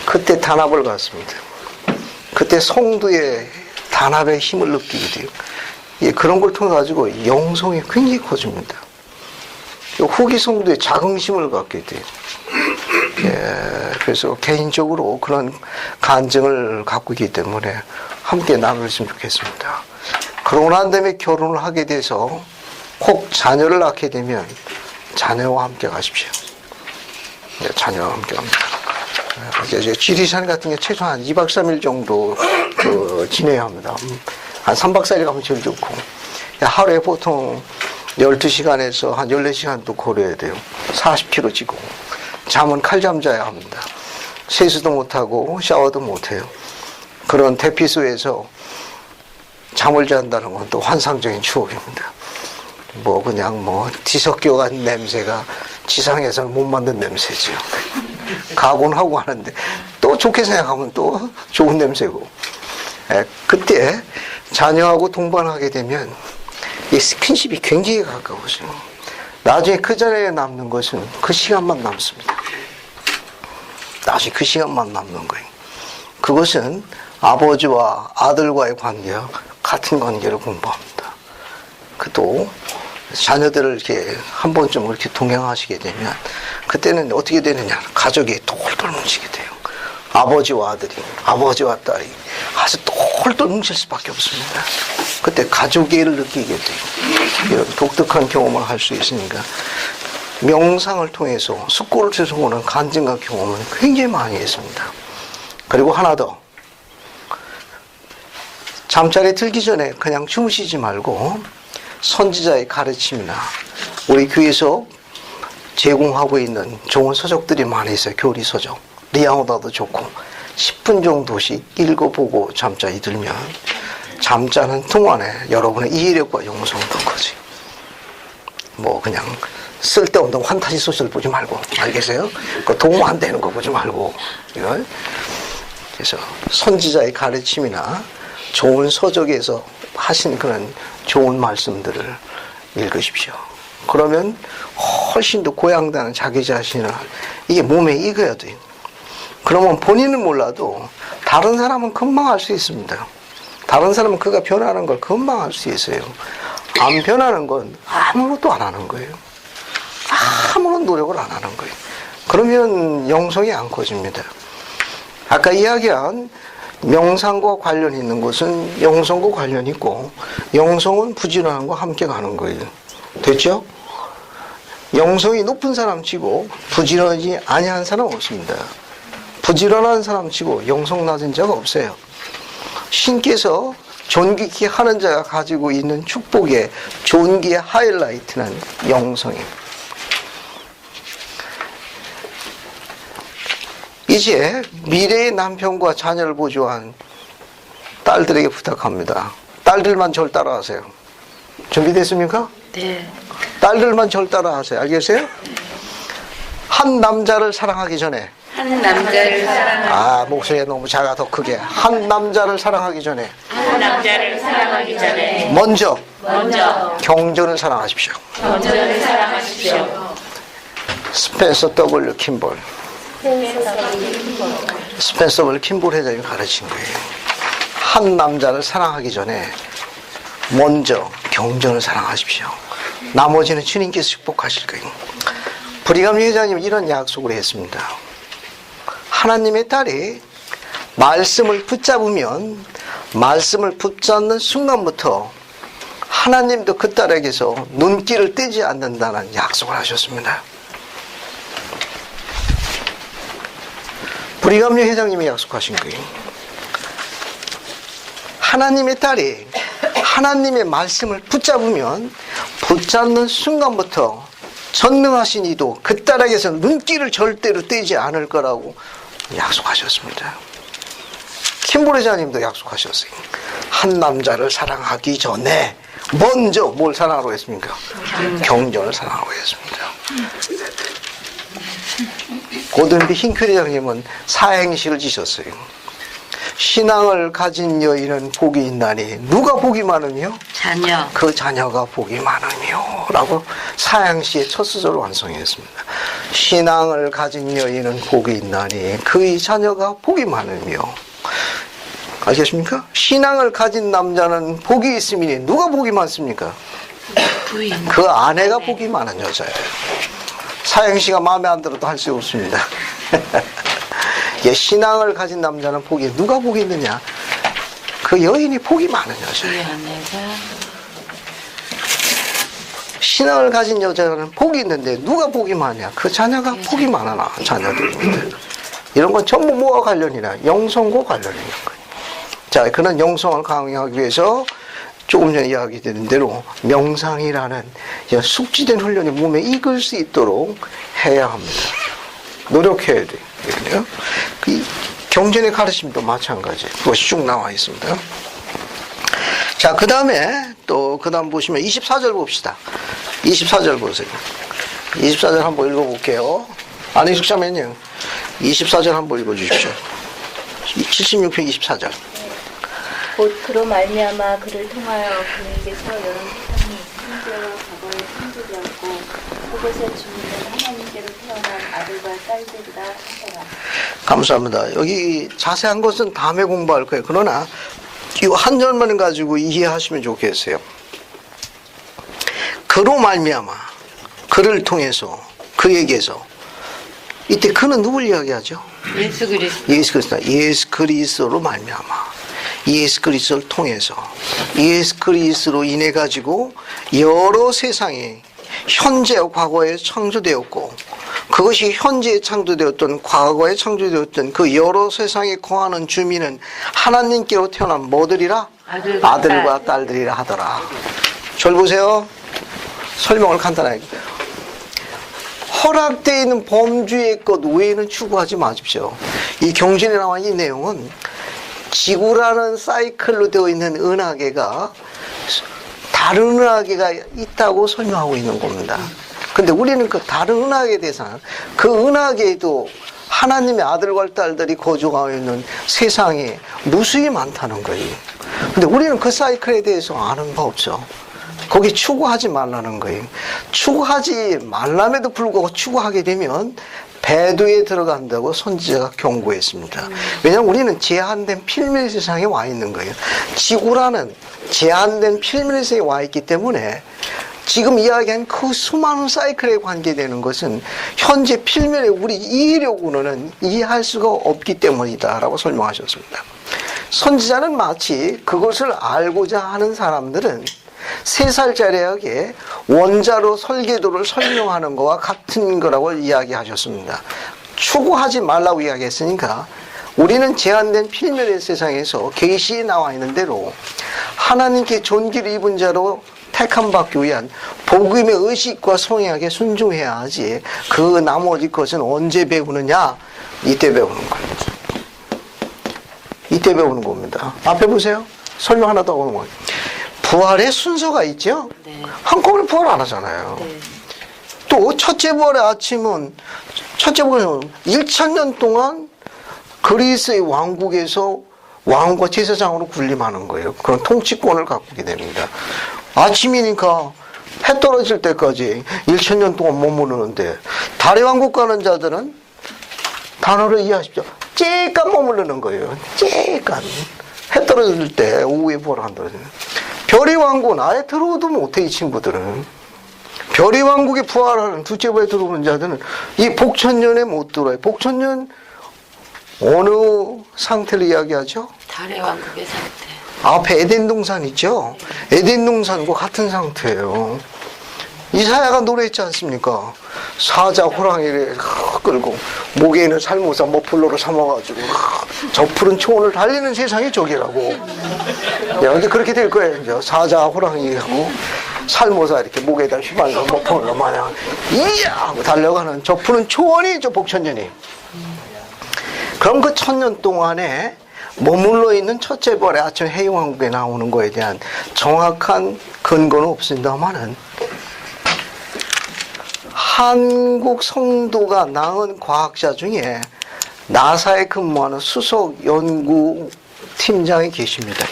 그때 단합을 갔습니다. 그때 성도의 단합의 힘을 느끼게 돼요. 그런 걸 통해 가지고 영성이 굉장히 커집니다. 후기 성도의 자긍심을 갖게 돼요. 그래서 개인적으로 그런 간증을 갖고 있기 때문에 함께 나누었으면 좋겠습니다. 그러고 난 다음에 결혼을 하게 돼서 혹 자녀를 낳게 되면 자녀와 함께 가십시오. 자녀와 함께 갑니다. 지리산 같은 게 최소한 2박 3일 정도 지내야 합니다. 한 3박 4일 가면 제일 좋고 하루에 보통 12시간에서 한 14시간도 걸어야 돼요. 40km 지고 잠은 칼잠 자야 합니다. 세수도 못하고 샤워도 못해요. 그런 대피소에서 잠을 잔다는 건 또 환상적인 추억입니다. 그냥 뒤섞여간 냄새가 지상에서는 못 맡는 냄새죠. 각오는 하고 하는데 또 좋게 생각하면 또 좋은 냄새고. 그때 자녀하고 동반하게 되면 이 스킨십이 굉장히 가까워져요. 나중에 그 자리에 남는 것은 그 시간만 남습니다. 나중에 그 시간만 남는 거예요. 그것은 아버지와 아들과의 관계와 같은 관계를 공부합니다. 또 자녀들을 이렇게 한 번쯤 이렇게 동행하시게 되면 그때는 어떻게 되느냐, 가족이 똘똘 뭉치게 돼요. 아버지와 아들이, 아버지와 딸이 아주 똘똘 뭉칠 수밖에 없습니다. 그때 가족의 일을 느끼게 돼요. 이런 독특한 경험을 할 수 있으니까 명상을 통해서 숙고를 통해서 오는 간증과 경험은 굉장히 많이 했습니다. 그리고 하나 더, 잠자리에 들기 전에 그냥 주무시지 말고 선지자의 가르침이나 우리 교회에서 제공하고 있는 좋은 서적들이 많이 있어요. 교리 서적. 리아오다도 좋고 10분 정도씩 읽어보고 잠자리 들면 잠자는 동안에 여러분의 이해력과 영성도 커지. 뭐 그냥 쓸데없는 환타지 소설 보지 말고, 알겠어요? 그 도움 안 되는 거 보지 말고. 이걸. 그래서 선지자의 가르침이나 좋은 서적에서 하신 그런 좋은 말씀들을 읽으십시오. 그러면 훨씬 더 고양다는 자기 자신을 이게 몸에 익어야 돼요. 그러면 본인은 몰라도 다른 사람은 금방 알 수 있습니다. 다른 사람은 그가 변하는 걸 금방 알 수 있어요. 안 변하는 건 아무것도 안 하는 거예요. 아무런 노력을 안 하는 거예요. 그러면 영성이 안 커집니다. 아까 이야기한 명상과 관련 있는 것은 영성과 관련이 있고, 영성은 부지런함과 함께 가는 거예요. 됐죠? 영성이 높은 사람 치고 부지런하지 아니한 사람 없습니다. 부지런한 사람 치고 영성 낮은 자가 없어요. 신께서 존귀케 하는 자가 가지고 있는 축복의 존귀의 하이라이트는 영성입니다. 이제 미래의 남편과 자녀를 보조한 딸들에게 부탁합니다. 딸들만 절 따라하세요. 준비됐습니까? 네. 딸들만 절 따라하세요. 알겠어요? 한 남자를 사랑하기 전에, 한 남자를 사랑하기 목소리가 너무 작아. 더 크게. 한 남자를 사랑하기 전에 한 남자를 사랑하기 전에 먼저 먼저 경전을 사랑하십시오. 경전을 사랑하십시오. 스펜서 W. 킴볼. 스펜서 W. 킴볼 회장이 가르친 거예요. 한 남자를 사랑하기 전에 먼저 경전을 사랑하십시오. 나머지는 주님께서 축복하실 거예요. 브리감 회장님은 이런 약속을 했습니다. 하나님의 딸이 말씀을 붙잡으면 말씀을 붙잡는 순간부터 하나님도 그 딸에게서 눈길을 떼지 않는다는 약속을 하셨습니다. 브리감리 회장님이 약속하신 거예요. 하나님의 딸이 하나님의 말씀을 붙잡으면 붙잡는 순간부터 전능하신 이도 그 딸에게서 눈길을 절대로 떼지 않을 거라고 약속하셨습니다. 킴볼 회장님도 약속하셨어요. 한 남자를 사랑하기 전에 먼저 뭘 사랑하라고 했습니까? 경전을 사랑하라고 했습니다. 고든비 흰큐 회장님은 사행시를 지셨어요. 신앙을 가진 여인은 복이 있나니 누가 복이 많으며? 자녀. 그 자녀가 복이 많으며 라고 사양시의 첫 소절을 완성했습니다. 신앙을 가진 여인은 복이 있나니 그의 자녀가 복이 많으며. 아시겠습니까? 신앙을 가진 남자는 복이 있으니 누가 복이 많습니까? 부인. 그 아내가 복이 많은 여자예요. 사양시가 마음에 안 들어도 할 수 없습니다. 신앙을 가진 남자는 복이, 누가 복이 있느냐? 그 여인이 복이 많은 여자예요. 신앙을 가진 여자는 복이 있는데 누가 복이 많냐? 그 자녀가 복이 많아, 자녀들입니다. 이런 건 전부 뭐와 관련이냐? 영성과 관련이 있는 거예요. 자, 그런 영성을 강화하기 위해서 조금 전에 이야기드린 대로 명상이라는 숙지된 훈련이 몸에 익을 수 있도록 해야 합니다. 노력해야 돼요. 그 경전의 가르침도 마찬가지. 그것이 쭉 나와 있습니다. 자, 그 다음에 또, 그 다음 보시면 24절 봅시다. 24절 보세요. 24절 한번 읽어볼게요. 안 읽으셨면요. 24절 한번 읽어주십시오. 76편 24절. 곧 그로 말미암아 그를 통하여 그에게서 여러 세상이 현재와 과거에 창조되었고 그곳에 주민은 하나님께로 태어난 아들과 딸들이라 하더라. 감사합니다. 여기 자세한 것은 다음에 공부할 거예요. 그러나 이 한 절만 가지고 이해하시면 좋겠어요. 그로 말미암아 그를 통해서 그에게서, 이때 그는 누굴 이야기하죠? 예수 그리스도. 예수 그리스도. 예수 그리스도로 말미암아, 예수 그리스도를 통해서, 예수 그리스도로 인해 가지고 여러 세상이 현재와 과거에 창조되었고, 그것이 현재에 창조되었던, 과거에 창조되었던 그 여러 세상에 거하는 주민은 하나님께로 태어난 뭐들이라? 아들과 딸들이라 하더라. 절 보세요. 설명을 간단하게. 허락되어 있는 범주의 것 외에는 추구하지 마십시오. 이 경전에 나와 이 내용은 지구라는 사이클로 되어 있는 은하계가 다른 은하계가 있다고 설명하고 있는 겁니다. 근데 우리는 그 다른 은하계에 대해서는 그 은하계에도 하나님의 아들과 딸들이 거주하고 있는 세상에 무수히 많다는 거예요. 근데 우리는 그 사이클에 대해서 아는 바 없죠. 거기 추구하지 말라는 거예요. 추구하지 말람에도 불구하고 추구하게 되면 배도에 들어간다고 선지자가 경고했습니다. 왜냐하면 우리는 제한된 필밀 세상에 와 있는 거예요. 지구라는 제한된 필밀 세상에 와 있기 때문에 지금 이야기한 그 수많은 사이클에 관계되는 것은 현재 필멸에 우리 이해력으로는 이해할 수가 없기 때문이다라고 설명하셨습니다. 선지자는 마치 그것을 알고자 하는 사람들은 3살짜리에게 원자로 설계도를 설명하는 것과 같은 거라고 이야기하셨습니다. 추구하지 말라고 이야기했으니까 우리는 제한된 필멸의 세상에서 계시에 나와 있는 대로 하나님께 존귀를 입은 자로 택함받기 위한 복음의 의식과 성향에 순종해야 하지 그 나머지 것은 언제 배우느냐? 이때 배우는 거예요. 이때 배우는 겁니다. 앞에 보세요. 설명 하나 더 하는 거예요. 부활의 순서가 있죠? 네. 한꺼번에 부활 안 하잖아요. 네. 또 첫째 부활의 아침은 첫째 부활은 1000년 동안 그리스의 왕국에서 왕과 제사장으로 군림하는 거예요. 그런 통치권을 갖게 됩니다. 아침이니까 해 떨어질 때까지 1000년 동안 머무르는데 달의 왕국 가는 자들은 단어를 이해하십시오. 쬐깐 머무르는 거예요. 쬐깐. 해 떨어질 때 오후에 부활한다고. 별의 왕국은 아예 들어오도 못해 이 친구들은. 별의 왕국에 부활하는 둘째 부활에 들어오는 자들은 이 복천년에 못 들어요. 복천년 어느 상태를 이야기하죠? 달의 왕국의 상태. 앞에 에덴 동산 있죠? 에덴 동산과 같은 상태예요. 이사야가 노래했지 않습니까? 사자 호랑이를 끌고 목에는 살모사 머플러로 삼아가지고 저 푸른 초원을 달리는 세상이 저기라고. 근데 그렇게 될 거예요. 이제 사자 호랑이하고 살모사 이렇게 목에다 휘말려 머플러 마냥 이야 하고 달려가는 저 푸른 초원이 저 복천년이. 그럼 그 1000년 동안에 머물러 있는 첫째 부활의 아침 해왕국에 나오는 거에 대한 정확한 근거는 없습니다만은 한국 성도가 낳은 과학자 중에 나사에 근무하는 수석 연구팀장이 계십니다.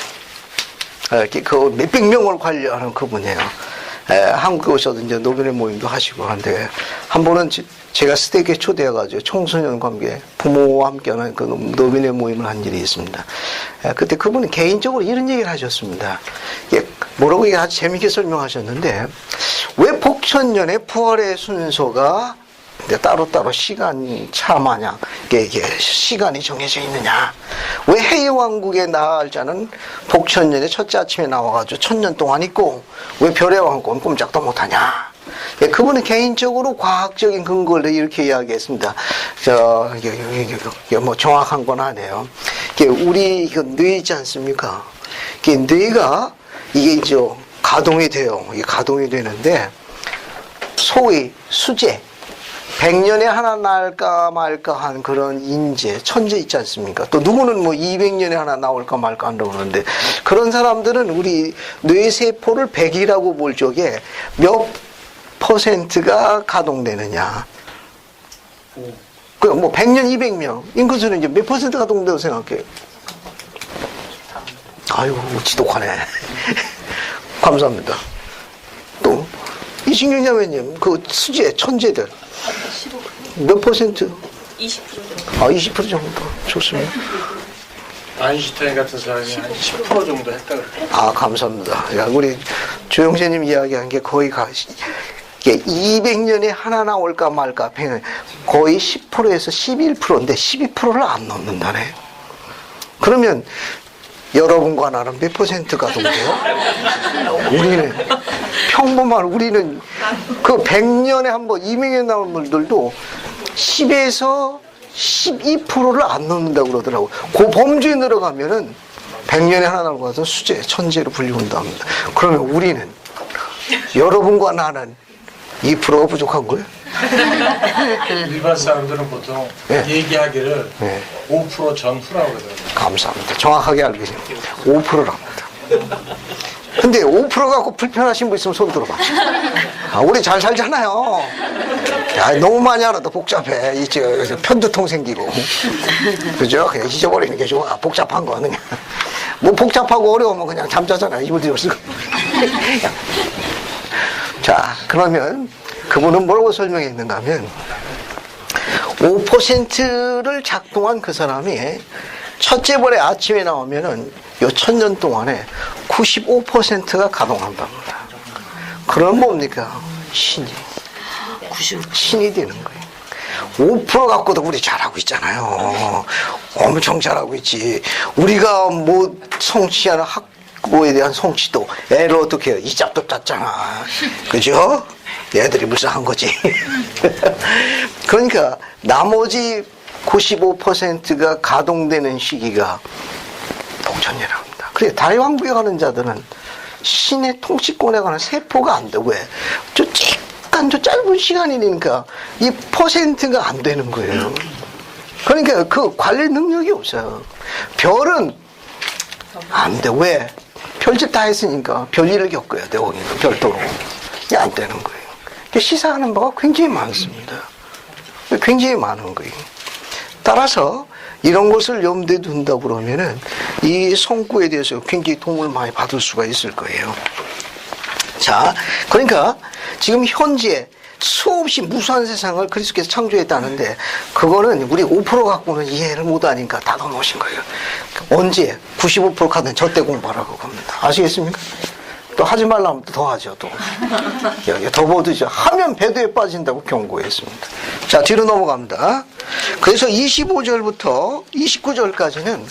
그 몇백 명을 관리하는 그분이에요. 한국에 오셔도 이제 노변의 모임도 하시고 한데 한 번은 제가 스테이크에 초대해가지고 청소년 관계 부모와 함께하는 그 노변의 모임을 한 일이 있습니다. 그때 그분은 개인적으로 이런 얘기를 하셨습니다. 뭐라고 이게 아주 재밌게 설명하셨는데 왜 복천년의 부활의 순서가 따로따로 시간 차 마냥 이게 시간이 정해져 있느냐? 왜 해외왕국에 나갈 자는 복천년의 첫째 아침에 나와가지고 1000년 동안 있고 왜 별의 왕국은 꼼짝도 못하냐? 그분은 개인적으로 과학적인 근거를 이렇게 이야기했습니다. 뭐 정확한 건 아니에요. 우리 뇌 있지 않습니까? 뇌가 이게 이제 가동이 돼요. 이게 가동이 되는데 소위 수제 100년에 하나 날까 말까 한 그런 인재, 천재 있지 않습니까? 또 누구는 뭐 200년에 하나 나올까 말까 한다고 그러는데 그런 사람들은 우리 뇌세포를 100이라고 볼 적에 몇 %가 가동되느냐. 그 뭐 100년, 200명. 인구수는 이제 몇 % 가동된다고 생각해요? 아유, 지독하네. 감사합니다. 또, 이신경 자매님, 그 수제, 천재들. 몇 %? 20%. 아, 20% 정도. 좋습니다. 아인슈타인 같은 사람이 한 10% 정도 했다 그래요. 아, 감사합니다. 야, 우리 조영재님 이야기한 게 거의 200년에 하나 나올까 말까 거의 10%에서 11%인데 12%를 안 넘는다네. 그러면 여러분과 나는 몇 %가 동돼요? 우리는 평범한 우리는 그 100년에 한 번 200년 나온 분들도 10에서 12%를 안 넘는다고 그러더라고요. 그 범주에 들어가면은 100년에 하나 나오고 와서 수제, 천재로 불리운다 합니다. 그러면 우리는 여러분과 나는 2%가 부족한 거예요. 일반 사람들은 보통 네. 얘기하기를 네. 5% 전후라고 그러더라고요. 감사합니다. 정확하게 알고 계십니다. 5%랍니다. 근데 5% 갖고 불편하신 분 있으면 손 들어봐. 아, 우리 잘 살잖아요. 야, 너무 많이 알아도 복잡해. 이제 편두통 생기고. 그죠? 그냥 잊어버리는 게 좋아. 복잡한 거는. 뭐 복잡하고 어려우면 그냥 잠자잖아. 입을 뒤로 쓰고. 자, 그러면 그분은 뭐라고 설명했는가 하면 5%를 작동한 그 사람이 첫째 벌에 아침에 나오면은 요 1000년 동안에 95%가 가동한답니다. 그럼 뭡니까? 신이. 신이 되는 거예요. 5% 갖고도 우리 잘하고 있잖아요. 엄청 잘하고 있지. 우리가 뭐 성취하는 학부에 대한 성취도 애를 어떻게 해요? 이 짭도 짰잖아. 그죠? 애들이 불쌍한 거지. 그러니까 나머지 95%가 가동되는 시기가 동천이라고 합니다. 그래, 달의 왕국에 가는 자들은 신의 통치권에 관한 세포가 안 돼. 왜? 저 짧은 시간이니까 이 퍼센트가 안 되는 거예요. 그러니까 그 관리 능력이 없어요. 별은 안 돼. 왜? 별짓 다 했으니까 별일을 겪어야 돼. 거기는 별도로. 이게 안 되는 거예요. 시사하는 바가 굉장히 많습니다. 굉장히 많은 거예요. 따라서 이런 것을 염두에 둔다 그러면은 이 성구에 대해서 굉장히 도움을 많이 받을 수가 있을 거예요. 자, 그러니까 지금 현재 수없이 무수한 세상을 그리스도께서 창조했다는데 그거는 우리 5% 갖고는 이해를 못하니까 닫아놓으신 거예요. 언제 95% 가든 저때 공부하라고 겁니다. 아시겠습니까? 또 하지 말라면 더 하죠. 또 여기 더 보드죠. 하면 배도에 빠진다고 경고했습니다. 자, 뒤로 넘어갑니다. 그래서 25절부터 29절까지는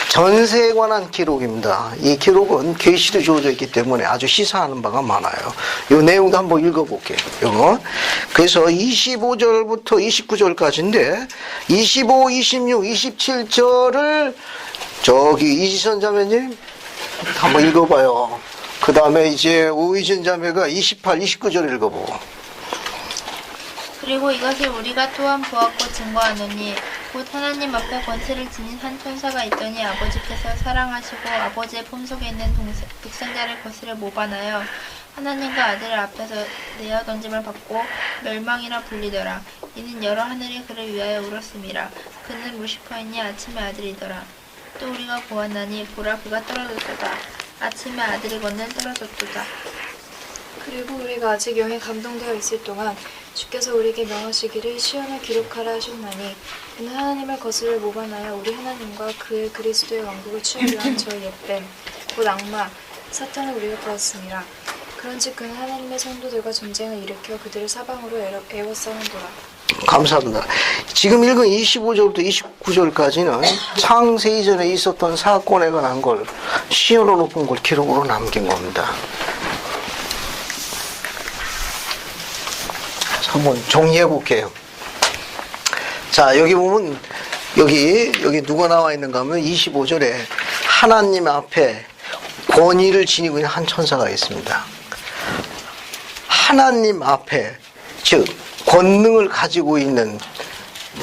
전세에 관한 기록입니다. 이 기록은 계시로 주어져 있기 때문에 아주 시사하는 바가 많아요. 이 내용도 한번 읽어볼게요. 이거. 그래서 25절부터 29절까지인데 25, 26, 27절을 저기 이지선 자매님 한번 읽어봐요. 그 다음에 이제 오이진 자매가 28, 29절 읽어보고. 그리고 이것을 우리가 또한 보았고 증거하노니 곧 하나님 앞에 권세를 지닌 한 천사가 있더니 아버지께서 사랑하시고 아버지의 품속에 있는 독생자를 거스려 모반하여 하나님과 아들 앞에서 내어 던짐을 받고 멸망이라 불리더라. 이는 여러 하늘이 그를 위하여 울었음이라. 그는 루시퍼이니 아침의 아들이더라. 또 우리가 보았나니 보라 그가 떨어졌도다. 아침에 아들이거늘 떨어졌도다. 그리고 우리가 아직 영에 감동되어 있을 동안 주께서 우리에게 명하시기를 시온을 기록하라 하셨나니 그는 하나님을 거스려 모반하여 우리 하나님과 그의 그리스도의 왕국을 취하려 한 저의 옛뱀 곧 악마 사탄을 우리가 보았습니다. 그런즉 그는 하나님의 성도들과 전쟁을 일으켜 그들을 사방으로 애워싸는도다. 감사합니다. 지금 읽은 25절부터 29절까지는 창세 이전에 있었던 사건에 관한 걸 시온으로 높은 걸 기록으로 남긴 겁니다. 한번 정리해 볼게요. 자, 여기 보면 여기 누가 나와 있는가 하면 25절에 하나님 앞에 권위를 지니고 있는 한 천사가 있습니다. 하나님 앞에 즉 권능을 가지고 있는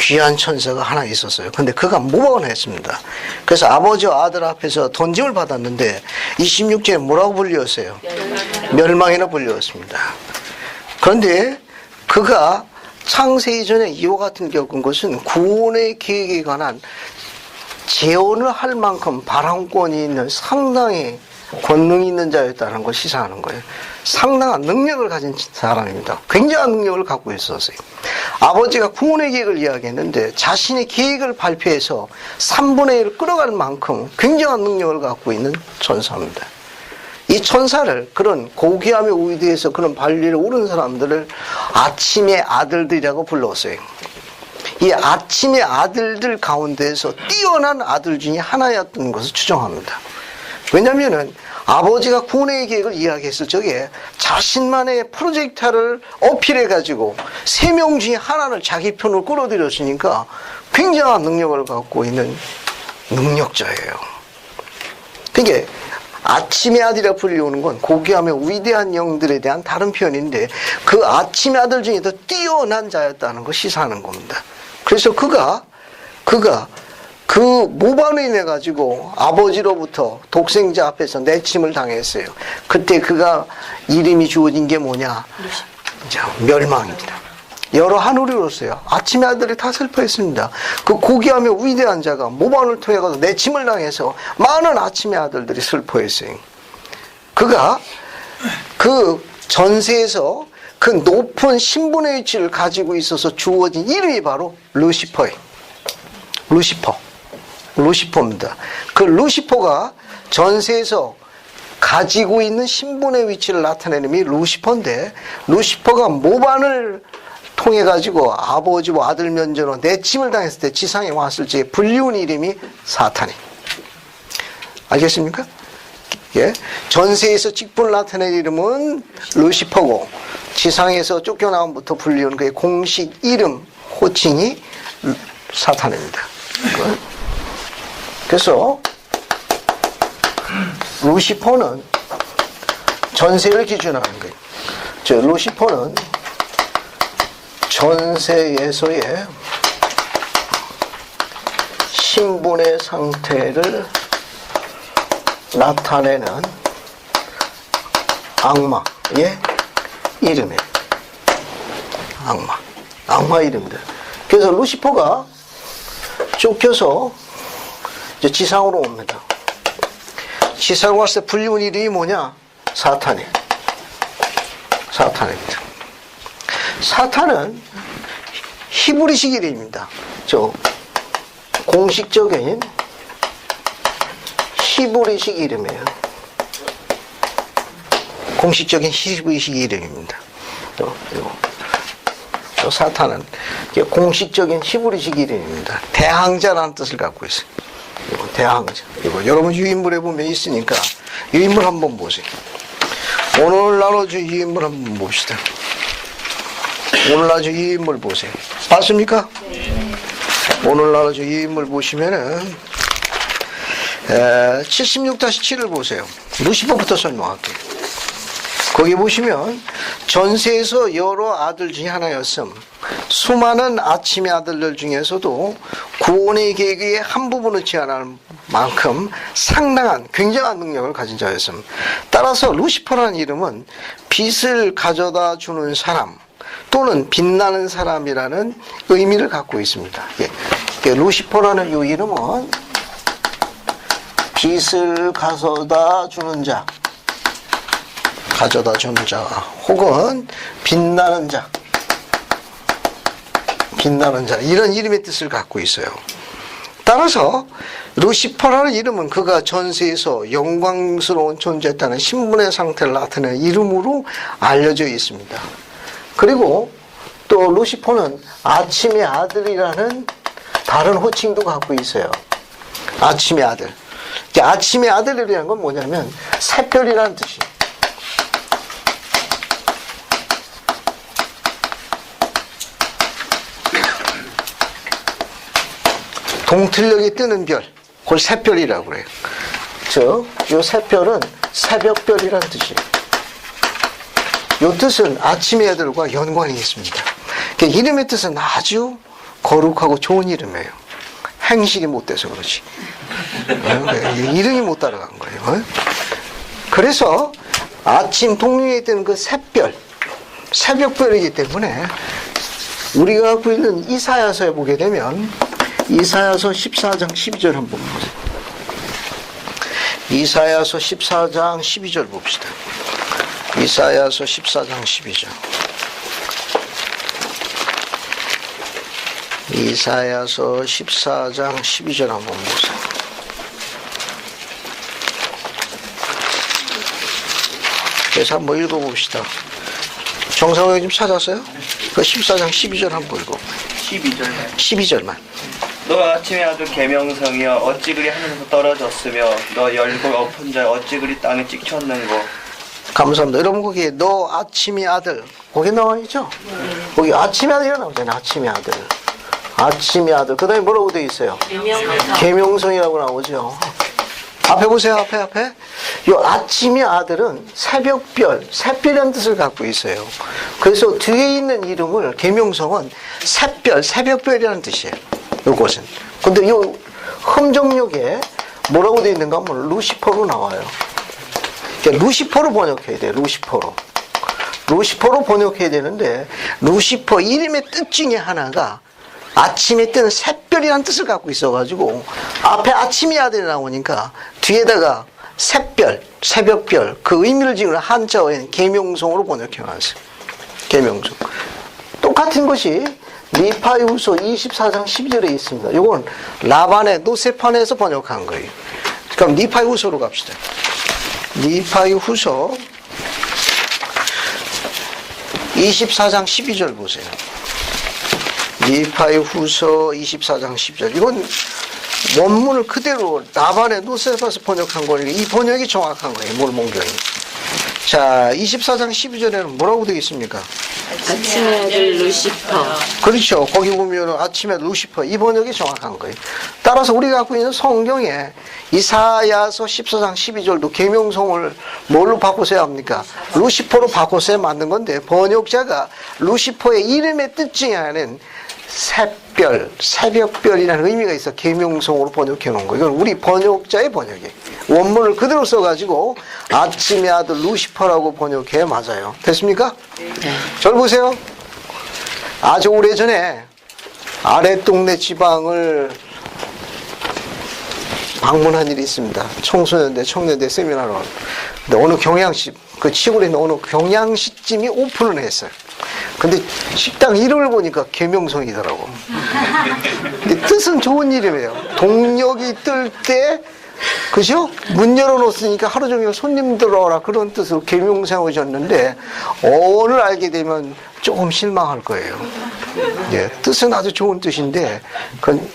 귀한 천사가 하나 있었어요. 근데 그가 모반했습니다. 그래서 아버지와 아들 앞에서 던짐을 받았는데 26절에 뭐라고 불렸어요? 멸망이라 불렸습니다. 그런데 그가 창세 이전에 이와 같은 겪은 것은 구원의 계획에 관한 재혼을 할 만큼 발언권이 있는 상당히 권능이 있는 자였다는 걸 시사하는 거예요. 상당한 능력을 가진 사람입니다. 굉장한 능력을 갖고 있었어요. 아버지가 구원의 계획을 이야기했는데 자신의 계획을 발표해서 3분의 1을 끌어갈 만큼 굉장한 능력을 갖고 있는 천사입니다. 이 천사를 그런 고귀함에 우위대해서 그런 반리를 오른 사람들을 아침의 아들들이라고 불렀어요. 이 아침의 아들들 가운데에서 뛰어난 아들 중에 하나였던 것을 추정합니다. 왜냐하면 아버지가 구원의 계획을 이야기했을 적에 자신만의 프로젝트를 어필해가지고 3명 중에 하나를 자기 편으로 끌어들였으니까 굉장한 능력을 갖고 있는 능력자예요. 그러니까 아침의 아들이라 불리우는 건 고귀하며 위대한 영들에 대한 다른 표현인데 그 아침의 아들 중에 더 뛰어난 자였다는 걸 시사하는 겁니다. 그래서 그가 그 모반으로 인해 가지고 아버지로부터 독생자 앞에서 내침을 당했어요. 그때 그가 이름이 주어진 게 뭐냐? 멸망입니다. 여러 하늘이로서요. 아침의 아들이 다 슬퍼했습니다. 그 고귀하며 위대한 자가 모반을 통해 가서 내침을 당해서 많은 아침의 아들들이 슬퍼했어요. 그가 그 전세에서 그 높은 신분의 위치를 가지고 있어서 주어진 이름이 바로 루시퍼예요. 루시퍼입니다. 그 루시퍼가 전세에서 가지고 있는 신분의 위치를 나타내는 이름이 루시퍼인데, 루시퍼가 모반을 통해 가지고 아버지와 아들 면전으로 내침을 당했을 때 지상에 왔을 때 불리운 이름이 사탄이. 알겠습니까? 예. 전세에서 직분을 나타낸 이름은 루시퍼고, 지상에서 쫓겨나옴부터 불리운 그의 공식 이름, 호칭이 사탄입니다. 그래서 루시퍼는 전세를 기준하는 거예요. 루시퍼는 전세에서의 신분의 상태를 나타내는 악마의 이름이에요. 악마 이름들. 그래서 루시퍼가 쫓겨서 이제 지상으로 옵니다. 지상으로 왔을 때 불리운 이름이 뭐냐? 사탄입니다. 사탄은 히브리식 이름입니다. 공식적인 히브리식 이름이에요. 공식적인 히브리식 이름입니다. 사탄은 공식적인 히브리식 이름입니다. 대항자라는 뜻을 갖고 있어요. 대항자. 이거 여러분 유인물에 보면 있으니까 유인물 한번 보세요. 오늘 나눠준 유인물 한번 봅시다. 오늘 나눠준 유인물 보세요. 봤습니까? 네. 오늘 나눠준 유인물 보시면은 76-7을 보세요. 루시퍼부터 설명할게요. 거기 보시면 전세에서 여러 아들 중에 하나였음. 수많은 아침의 아들들 중에서도 구원의 계획의 한 부분을 제한할 만큼 상당한 굉장한 능력을 가진 자였음. 따라서 루시퍼라는 이름은 빛을 가져다 주는 사람 또는 빛나는 사람이라는 의미를 갖고 있습니다. 루시퍼라는 이 이름은 빛을 가져다 주는 자, 혹은 빛나는 자, 이런 이름의 뜻을 갖고 있어요. 따라서 루시퍼라는 이름은 그가 전세에서 영광스러운 존재였다는 신분의 상태를 나타내는 이름으로 알려져 있습니다. 그리고 또 루시퍼는 아침의 아들이라는 다른 호칭도 갖고 있어요. 아침의 아들. 아침의 아들이라는 건 뭐냐면 샛별이라는 뜻이에요. 동틀녘에 뜨는 별, 그걸 샛별이라고 그래요. 이 샛별은 새벽별이라는 뜻이에요. 이 뜻은 아침의 아들과 연관이 있습니다. 이름의 뜻은 아주 거룩하고 좋은 이름이에요. 행실이 못 돼서 그렇지. 이름이 못 따라간 거예요. 그래서 아침 동료에 뜨는 그 샛별, 새벽별이기 때문에 우리가 갖고 있는 이사야서에 보게 되면 이사야서 14장 12절 한번 보세요. 이사야서 14장 12절 봅시다. 이사야서 14장 12절. 이사야서 14장 12절 한번 보세요. 그래서 한번 읽어봅시다. 정상호 좀 찾았어요? 그 14장 12절 한번 읽어봐요. 12절만. 너 아침의 아들 계명성이여 어찌 그리 하늘에서 떨어졌으며 너 열골 엎은 자 어찌 그리 땅에 찍혔는고. 감사합니다. 여러분 거기에 너 아침의 아들 거기 나와 있죠? 거기 아침의 아들이 나오잖아요. 아침의 아들. 그 다음에 뭐라고 되어 있어요? 계명성이라고 나오죠. 앞에 보세요, 앞에. 요 아침의 아들은 새별이라는 뜻을 갖고 있어요. 그래서 뒤에 있는 이름을 계명성은 새벽별이라는 뜻이에요. 요것은. 근데 요 흠정역에 뭐라고 되어 있는가 하면 루시퍼로 나와요. 그러니까 루시퍼로 번역해야 돼요. 루시퍼로 번역해야 되는데, 루시퍼 이름의 뜻 중에 하나가 아침에 뜨는 샛별이라는 뜻을 갖고 있어가지고, 앞에 아침의 아들이 나오니까 뒤에다가 새벽별, 그 의미를 지으는 한자어인 계명성으로 번역해놨어요. 계명성. 똑같은 것이 니파이후서 24장 12절에 있습니다. 이건 라반의 노세판에서 번역한 거예요. 그럼 니파이후서로 갑시다. 니파이후서 24장 12절 보세요. 니파이후서 24장 10절. 이건 원문을 그대로 라반의 노세판에서 번역한 거니까 이 번역이 정확한 거예요. 몰몬경이. 자, 24장 12절에는 뭐라고 되어 있습니까? 아침의 아들 루시퍼. 그렇죠. 거기 보면 아침에 루시퍼, 이 번역이 정확한 거예요. 따라서 우리가 갖고 있는 성경에 이사야서 14장 12절도 계명성을 뭘로 바꾸셔야 합니까? 루시퍼로 바꾸셔야 맞는 건데, 번역자가 루시퍼의 이름의 뜻 중에 하나는 새벽별이라는 의미가 있어 계명성으로 번역해 놓은 거예요. 이건 우리 번역자의 번역이에요. 원문을 그대로 써가지고 아침의 아들 루시퍼라고 번역해 맞아요. 됐습니까? 네. 저를 보세요. 아주 오래전에 아랫동네 지방을 방문한 일이 있습니다. 청소년대, 청년대 세미나로. 근데 어느 경양식, 그 시골에 있는 어느 경양식집이 오픈을 했어요. 근데 식당 이름을 보니까 계명성이더라고. 근데 뜻은 좋은 이름이에요. 동력이 뜰 때, 그죠? 문 열어놓았으니까 하루 종일 손님들 오라 그런 뜻으로 계명성을 줬는데, 어원을 알게 되면 조금 실망할 거예요. 예, 뜻은 아주 좋은 뜻인데, 그건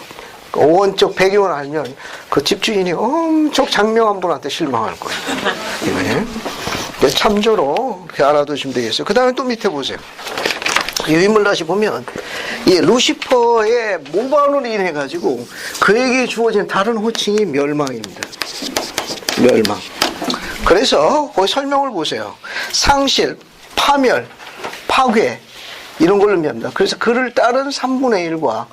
어원적 배경을 알면 그 집주인이 엄청 장명한 분한테 실망할 거예요. 예. 참조로 이렇게 알아두시면 되겠어요. 그 다음에 또 밑에 보세요. 유인물 다시 보면 이 루시퍼의 모반으로 인해 가지고 그에게 주어진 다른 호칭이 멸망입니다. 멸망. 그래서 거기 설명을 보세요. 상실, 파멸, 파괴 이런 걸로 의미합니다. 그래서 그를 따른 3분의 1과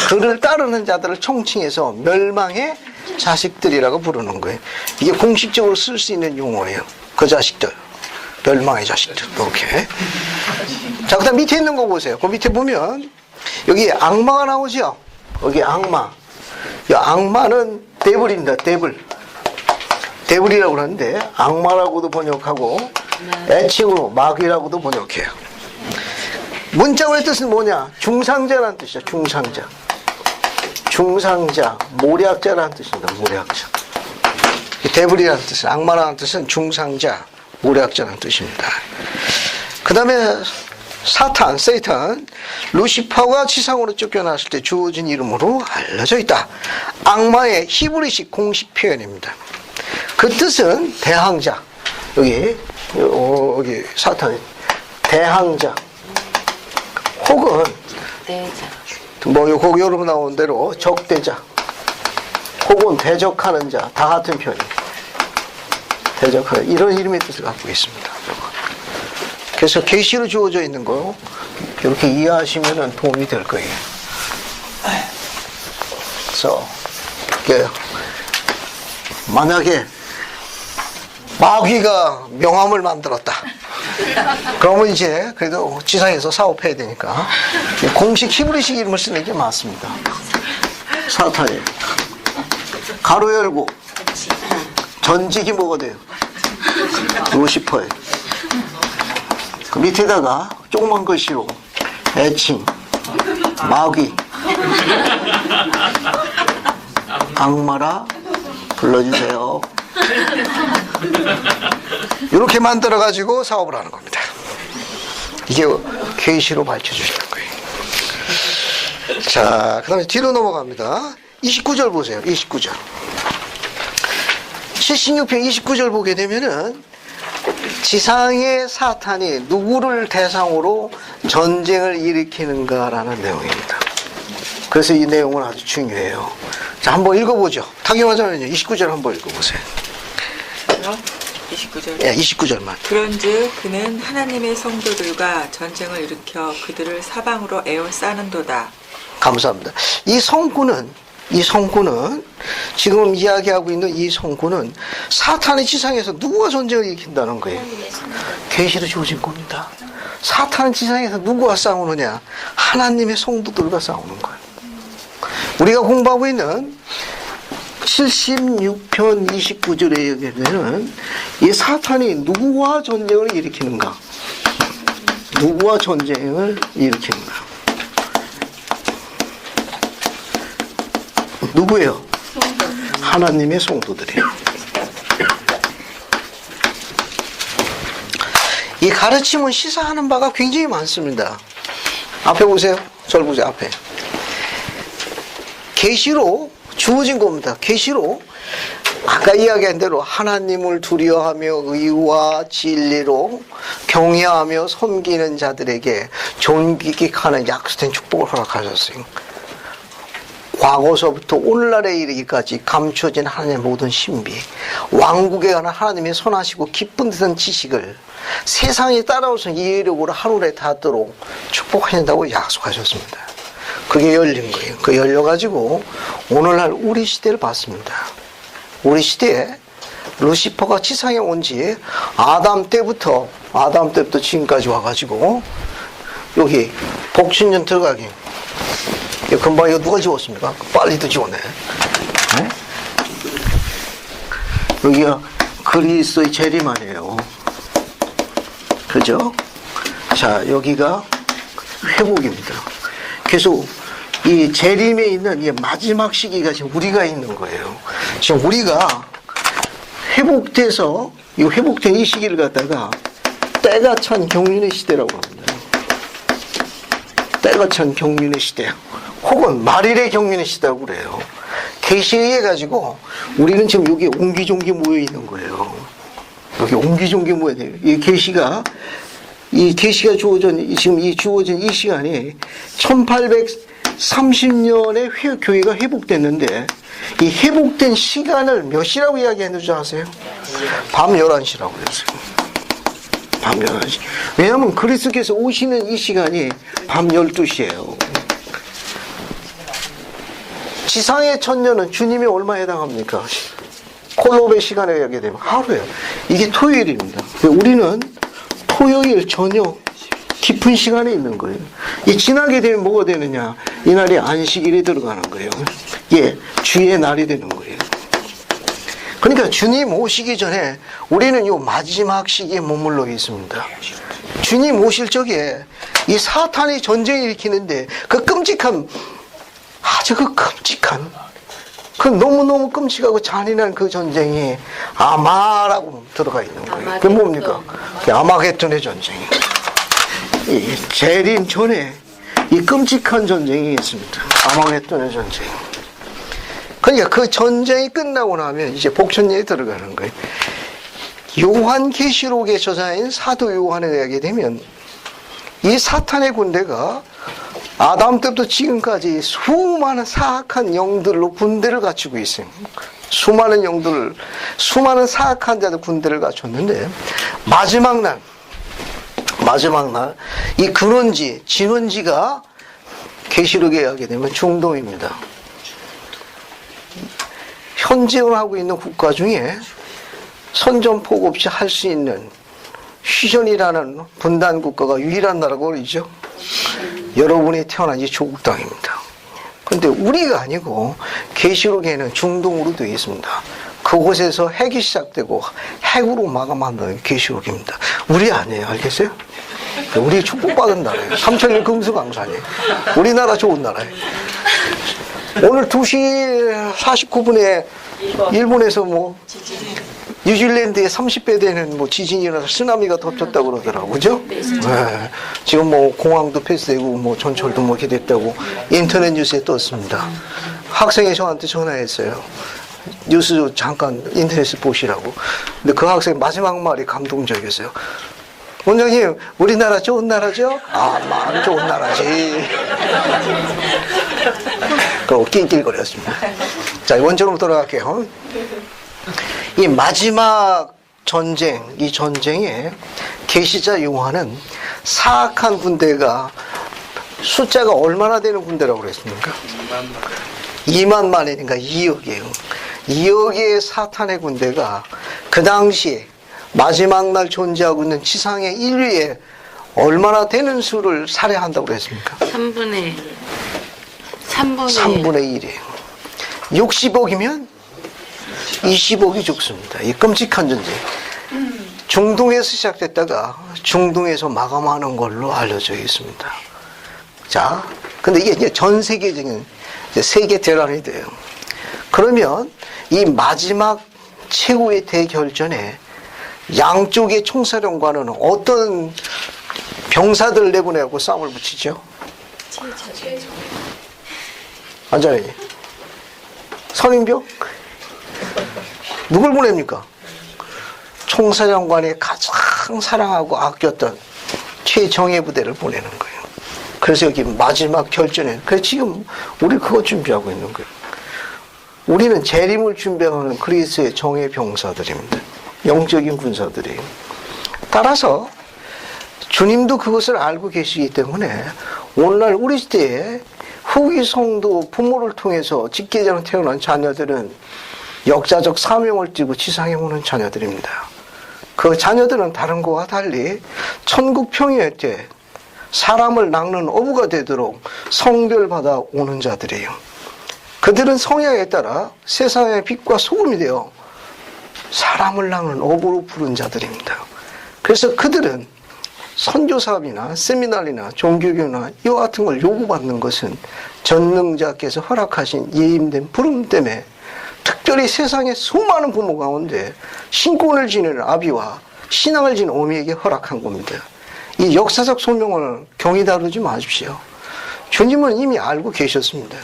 그를 따르는 자들을 총칭해서 멸망의 자식들이라고 부르는 거예요. 이게 공식적으로 쓸 수 있는 용어예요. 그 자식들. 멸망의 자식들. 이렇게. 자, 그 다음 밑에 있는 거 보세요. 그 밑에 보면 여기 악마가 나오죠? 여기 악마. 이 악마는 데블입니다. 데블이라고 하는데 악마라고도 번역하고 애칭으로 마귀라고도 번역해요. 문자의 뜻은 뭐냐? 중상자라는 뜻이죠. 중상자, 모략자라는 뜻입니다. 모략자. 데블이라는 뜻은, 악마라는 뜻은 중상자, 모략자라는 뜻입니다. 그 다음에 사탄, 세이탄, 루시퍼가 지상으로 쫓겨났을 때 주어진 이름으로 알려져 있다. 악마의 히브리식 공식 표현입니다. 그 뜻은 대항자. 여기 사탄, 대항자. 혹은 거기 여러분 나온 대로 적대자 혹은 대적하는 자 다 같은 표현이에요. 대적하는 이런 이름의 뜻을 갖고 있습니다. 그래서 계시로 주어져 있는 거 이렇게 이해하시면 도움이 될 거예요. 그래서 만약에 마귀가 명함을 만들었다. 그러면 이제 그래도 지상에서 사업해야 되니까 공식 히브리식 이름을 쓰는 게 맞습니다. 사탄이 가로 열고 전직이 뭐가 돼요? 루시퍼에 그 밑에다가 조그만 글씨로 애칭 마귀 악마라 불러주세요. 이렇게 만들어 가지고 사업을 하는 겁니다. 이게 계시로 밝혀주시는 거예요. 자, 그 다음에 뒤로 넘어갑니다. 29절 보세요. 29절 76편 29절 보게 되면은 지상의 사탄이 누구를 대상으로 전쟁을 일으키는가라는 내용입니다. 그래서 이 내용은 아주 중요해요. 자, 한번 읽어보죠. 타경하자면요. 29절 한번 읽어보세요. 29절. 예, 29절만. 그런즉 그는 하나님의 성도들과 전쟁을 일으켜 그들을 사방으로 에워싸는도다. 감사합니다. 이 성구는 지금 이야기하고 있는 이 성구는 사탄의 지상에서 누구가 전쟁을 일으킨다는 거예요? 계시로 주어진 겁니다. 사탄의 지상에서 누구와 싸우느냐? 하나님의 성도들과 싸우는 거예요. 우리가 공부하고 있는 76편 29절에 얘기되는 이 사탄이 누구와 전쟁을 일으키는가? 누구와 전쟁을 일으키는가? 누구예요? 하나님의 성도들이에요. 이 가르침은 시사하는 바가 굉장히 많습니다. 앞에 보세요. 저를 보세요. 앞에. 계시로 주어진 겁니다. 계시로 아까 이야기한 대로 하나님을 두려워하며 의와 진리로 경외하며 섬기는 자들에게 존귀하는 약속된 축복을 허락하셨어요. 과거서부터 오늘날에 이르기까지 감춰진 하나님의 모든 신비, 왕국에 관한 하나님의 선하시고 깊은 듯한 지식을 세상이 따라오서 이해력으로 하루에 닿도록 축복하신다고 약속하셨습니다. 그게 열린 거예요. 그 열려가지고 오늘날 우리 시대를 봤습니다. 우리 시대에 루시퍼가 지상에 온 지 아담 때부터 지금까지 와가지고 여기 복신년 들어가기. 금방 이거 누가 지웠습니까? 빨리도 지웠네. 네? 여기가 그리스도의 재림하네요. 그죠? 자, 여기가 회복입니다. 계속 이 재림에 있는 이 마지막 시기가 지금 우리가 있는 거예요. 지금 우리가 회복돼서 이 회복된 이 시기를 갖다가 때가 찬 경륜의 시대라고 합니다. 때가 찬 경륜의 시대. 혹은 말일의 경륜의 시대라고 그래요. 계시에 의해 가지고 우리는 지금 여기 옹기종기 모여 있는 거예요. 여기 옹기종기 모여야 돼요. 이 계시가 주어진 이 시간이 1830년에 교회가 회복됐는데 이 회복된 시간을 몇 시라고 이야기했는지 아세요? 밤 11시라고 그랬어요. 밤 11시. 왜냐하면 그리스도께서 오시는 이 시간이 밤 12시예요. 지상의 천년은 주님이 얼마에 해당합니까? 콜로베 시간에 이야기 되면 하루예요. 이게 토요일입니다. 우리는 토요일 저녁 깊은 시간에 있는 거예요. 이 지나게 되면 뭐가 되느냐? 이날이 안식일에 들어가는 거예요. 예, 주의 날이 되는 거예요. 그러니까 주님 오시기 전에 우리는 이 마지막 시기에 머물러 있습니다. 주님 오실 적에 이 사탄이 전쟁을 일으키는데 그 끔찍한 그 너무너무 끔찍하고 잔인한 그 전쟁이 아마라고 들어가 있는 거예요. 그게 뭡니까? 아마겟돈의 전쟁. 이 재림 전에 이 끔찍한 전쟁이 있습니다. 아마겟돈의 전쟁. 그러니까 그 전쟁이 끝나고 나면 이제 복천리에 들어가는 거예요. 요한계시록의 저자인 사도 요한에 대하게 되면 이 사탄의 군대가 아담 때부터 지금까지 수많은 사악한 영들로 군대를 갖추고 있어요. 수많은 영들, 수많은 사악한 자들 군대를 갖췄는데 마지막 날 이 근원지, 진원지가 계시록에 하게 되면 중동입니다. 현재를 하고 있는 국가 중에 선전포고 없이 할 수 있는 휴전이라는 분단 국가가 유일한 나라고 그러죠. 여러분이 태어난 이 조국 땅입니다. 그런데 우리가 아니고 계시록에는 중동으로 되어 있습니다. 그곳에서 핵이 시작되고 핵으로 마감한다는 계시록입니다. 우리 아니에요. 알겠어요? 우리 축복받은 나라예요. 3000년 금수강산이에요. 우리나라 좋은 나라예요. 오늘 2시 49분에 일본에서 뉴질랜드에 30배 되는 지진이 일어나서 쓰나미가 덮쳤다고 그러더라고요. 그죠? 네. 지금 공항도 폐쇄되고 전철도 이렇게 됐다고 인터넷 뉴스에 떴습니다. 학생이 저한테 전화했어요. 뉴스 잠깐 인터넷에 보시라고. 근데 그 학생 마지막 말이 감동적이었어요. 원장님, 우리나라 좋은 나라죠? 마음 좋은 나라지. 그러고 낄낄거렸습니다. 자, 원점으로 돌아갈게요. 이 마지막 전쟁, 이 전쟁에 계시자 요한은 사악한 군대가 숫자가 얼마나 되는 군대라고 그랬습니까? 2만 만이니까 2억이에요. 2억의 사탄의 군대가 그 당시에 마지막 날 존재하고 있는 지상의 인류에 얼마나 되는 수를 살해한다고 그랬습니까? 3분의 1이에요. 60억이면 20억이 죽습니다. 이 끔찍한 전쟁. 중동에서 시작됐다가 중동에서 마감하는 걸로 알려져 있습니다. 자, 근데 이게 이제 전 세계적인 이제 세계 대란이 돼요. 그러면 이 마지막 최고의 대결전에 양쪽의 총사령관은 어떤 병사들을 내보내고 싸움을 붙이죠? 안전히 선임병? 누굴 보냅니까? 총사령관이 가장 사랑하고 아꼈던 최정예 부대를 보내는 거예요. 그래서 여기 마지막 결전에, 그래서 지금 우리 그거 준비하고 있는 거예요. 우리는 재림을 준비하는 그리스의 정예 병사들입니다. 영적인 군사들이에요. 따라서 주님도 그것을 알고 계시기 때문에 오늘날 우리 시대에 후기 성도 부모를 통해서 직계자로 태어난 자녀들은 역사적 사명을 띠고 지상에 오는 자녀들입니다. 그 자녀들은 다른 것과 달리 천국 평야의 때 사람을 낚는 어부가 되도록 성별받아 오는 자들이에요. 그들은 성향에 따라 세상의 빛과 소금이 되어 사람을 낚는 어부로 부른 자들입니다. 그래서 그들은 선교 사업이나 세미나리나 종교교나 이와 같은 걸 요구받는 것은 전능자께서 허락하신 예임된 부름 때문에 특별히 세상의 수많은 부모 가운데 신권을 지니는 아비와 신앙을 지닌 어미에게 허락한 겁니다. 이 역사적 소명을 경히 다루지 마십시오. 주님은 이미 알고 계셨습니다.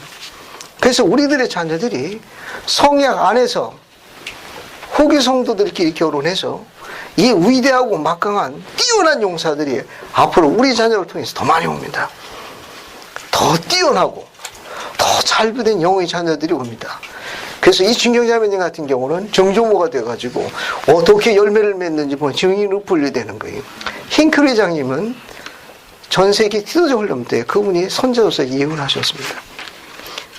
그래서 우리들의 자녀들이 성약 안에서 후기 성도들끼리 결혼해서 이 위대하고 막강한 뛰어난 용사들이 앞으로 우리 자녀를 통해서 더 많이 옵니다. 더 뛰어나고 더 잘부된 영의 자녀들이 옵니다. 그래서 이 중경자매님 같은 경우는 정조모가 돼가지고 어떻게 열매를 맺는지 보면 증인으로 분류되는 거예요. 힝크 회장님은 전 세계 티도자 훈련 때 그분이 선자로서 예언하셨습니다.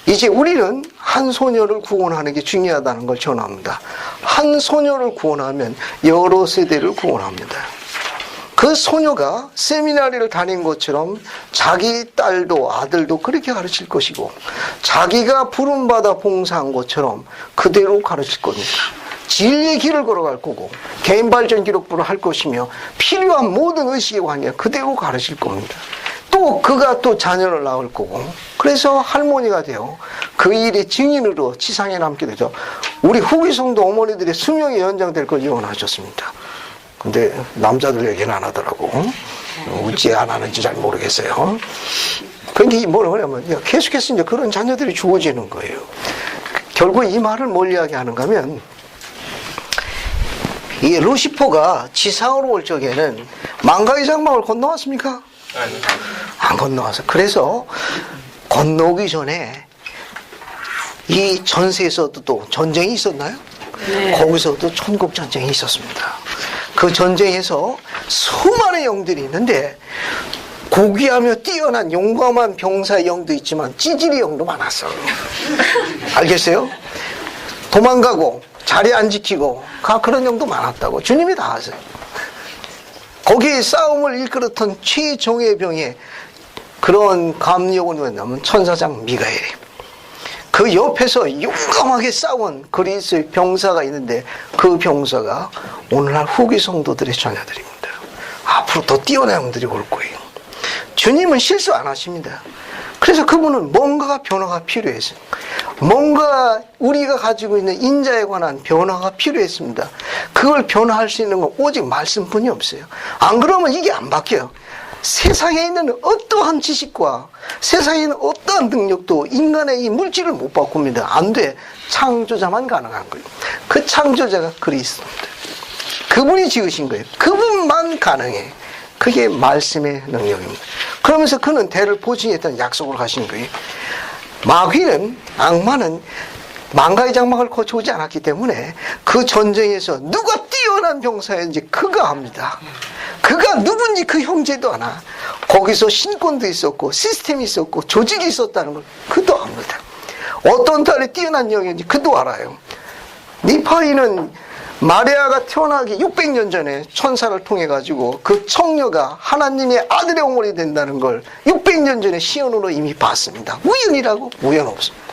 이제 우리는 한 소녀를 구원하는 게 중요하다는 걸 전합니다. 한 소녀를 구원하면 여러 세대를 구원합니다. 그 소녀가 세미나리를 다닌 것처럼 자기 딸도 아들도 그렇게 가르칠 것이고 자기가 부름받아 봉사한 것처럼 그대로 가르칠 겁니다. 진리의 길을 걸어갈 거고 개인 발전 기록부를 할 것이며 필요한 모든 의식의 관계 그대로 가르칠 겁니다. 또 그가 또 자녀를 낳을 거고 그래서 할머니가 되어 그 일의 증인으로 지상에 남게 되죠. 우리 후기 성도 어머니들의 수명이 연장될 걸 예언하셨습니다. 근데 남자들 얘기는 안 하더라고. 어찌 안 하는지 잘 모르겠어요. 그러니까 뭐라고 하냐면 계속해서 이제 그런 자녀들이 주어지는 거예요. 결국 이 말을 뭘 이야기하는가 하면 이 루시퍼가 지상으로 올 적에는 망가의 장막을 건너왔습니까? 안 건너와서. 그래서 건너오기 전에 이 전세에서도 또 전쟁이 있었나요? 네. 거기서도 천국 전쟁이 있었습니다. 그 전쟁에서 수많은 영들이 있는데 고귀하며 뛰어난 용감한 병사의 영도 있지만 찌질이 영도 많았어. 알겠어요? 도망가고 자리 안 지키고 그런 영도 많았다고 주님이 다 아세요. 거기에 싸움을 일컬었던 최정예 병의 그런 감력은 뭐냐면 천사장 미가엘. 그 옆에서 용감하게 싸운 그리스의 병사가 있는데 그 병사가 오늘날 후기 성도들의 자녀들입니다. 앞으로 더 뛰어난 영들이 올 거예요. 주님은 실수 안 하십니다. 그래서 그분은 뭔가가 변화가 필요했어요. 뭔가 우리가 가지고 있는 인자에 관한 변화가 필요했습니다. 그걸 변화할 수 있는 건 오직 말씀뿐이 없어요. 안 그러면 이게 안 바뀌어요. 세상에 있는 어떠한 지식과 세상에 있는 어떠한 능력도 인간의 이 물질을 못 바꿉니다. 안 돼. 창조자만 가능한 거예요. 그 창조자가 그리스도입니다. 그분이 지으신 거예요. 그분만 가능해. 그게 말씀의 능력입니다. 그러면서 그는 대를 보증했다는 약속을 하신 거예요. 마귀는, 악마는 망가의 장막을 거쳐오지 않았기 때문에 그 전쟁에서 누가 뛰어난 병사였는지 그가 압니다. 그가 누군지 그 형제도 아나. 거기서 신권도 있었고 시스템이 있었고 조직이 있었다는 걸 그도 압니다. 어떤 딸이 뛰어난 영인지 그도 알아요. 니파이는 마리아가 태어나기 600년 전에 천사를 통해 가지고 그 청녀가 하나님의 아들의 영혼이 된다는 걸 600년 전에 시온으로 이미 봤습니다. 우연이라고? 우연 없습니다.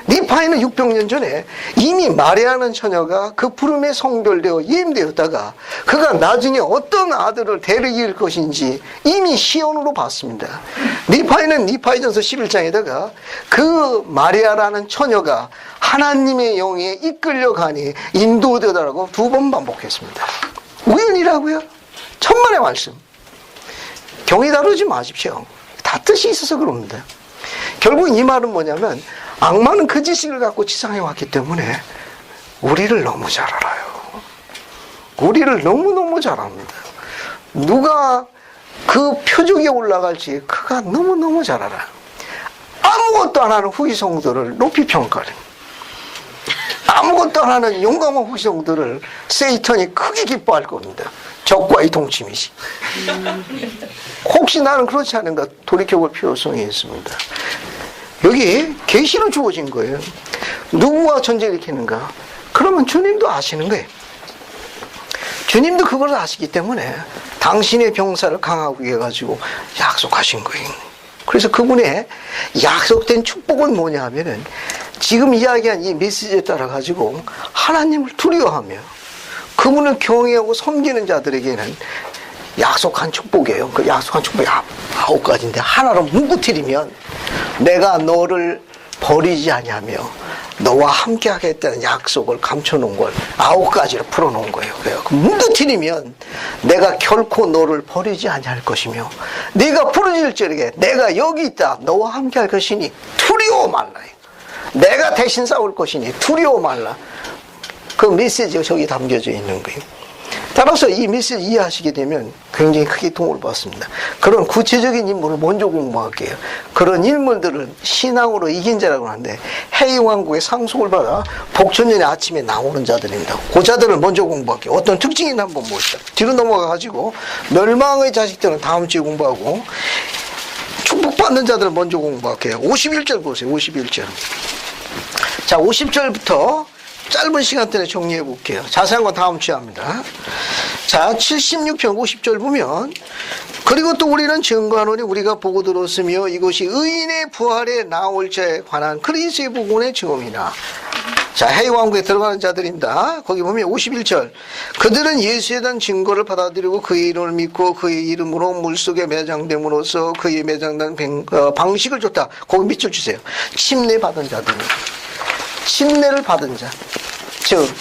니파이는 600년 전에 이미 마리아는 처녀가 그 부름에 성별되어 예임되었다가 그가 나중에 어떤 아들을 데리길 것인지 이미 시온으로 봤습니다. 니파이는 니파이전서 11장에다가 그 마리아라는 처녀가 하나님의 영에 이끌려가니 인도되다라고 2번 반복했습니다. 우연이라고요? 천만의 말씀. 경이 다루지 마십시오. 다 뜻이 있어서 그럽니다. 결국 이 말은 뭐냐면 악마는 그 지식을 갖고 지상에 왔기 때문에 우리를 너무 잘 알아요. 우리를 너무너무 잘 압니다. 누가 그 표적에 올라갈지 그가 너무너무 잘 알아요. 아무것도 안 하는 후이 성도를 높이 평가해요. 아무것도 안 하는 용감한 후이 성도를 세이턴이 크게 기뻐할 겁니다. 적과의 동침이지. 혹시 나는 그렇지 않은가 돌이켜볼 필요성이 있습니다. 여기 계시로 주어진 거예요. 누구와 전쟁을 일으키는가? 그러면 주님도 아시는 거예요. 주님도 그걸 아시기 때문에 당신의 병사를 강하게 해가지고 약속하신 거예요. 그래서 그분의 약속된 축복은 뭐냐 하면은 지금 이야기한 이 메시지에 따라 가지고 하나님을 두려워하며 그분을 경외하고 섬기는 자들에게는 약속한 축복이에요. 그 약속한 축복이 9가지인데 하나로 뭉구트리면 내가 너를 버리지 아니하며 너와 함께 하겠다는 약속을 감춰놓은 걸 9가지로 풀어놓은 거예요. 그 뭉구트리면 내가 결코 너를 버리지 아니할 것이며 네가 부르짖을 적에 내가 여기 있다 너와 함께 할 것이니 두려워 말라. 내가 대신 싸울 것이니 두려워 말라. 그 메시지가 저기 담겨져 있는 거예요. 따라서 이 메시지 이해하시게 되면 굉장히 크게 도움을 받습니다. 그런 구체적인 인물을 먼저 공부할게요. 그런 인물들을 신앙으로 이긴 자라고 하는데 해이왕국의 상속을 받아 복천년의 아침에 나오는 자들입니다. 그 자들을 먼저 공부할게요. 어떤 특징이 있나 한번 봅시다. 뒤로 넘어가가지고 멸망의 자식들은 다음 주에 공부하고 축복받는 자들을 먼저 공부할게요. 51절 보세요. 51절. 자, 50절부터 짧은 시간 때문에 정리해 볼게요. 자세한 건 다음 주에 합니다. 자, 76편 50절 보면 그리고 또 우리는 증거하노니 우리가 보고 들었으며 이것이 의인의 부활에 나올 자에 관한 그리스도의 복음의 증언이나. 자, 해왕국에 들어가는 자들입니다. 거기 보면 51절 그들은 예수에 대한 증거를 받아들이고 그의 이름을 믿고 그의 이름으로 물속에 매장됨으로써 그의 매장된 방식을 줬다. 거기 밑줄 주세요. 침례 받은 자들입니다. 침례를 받은 자, 즉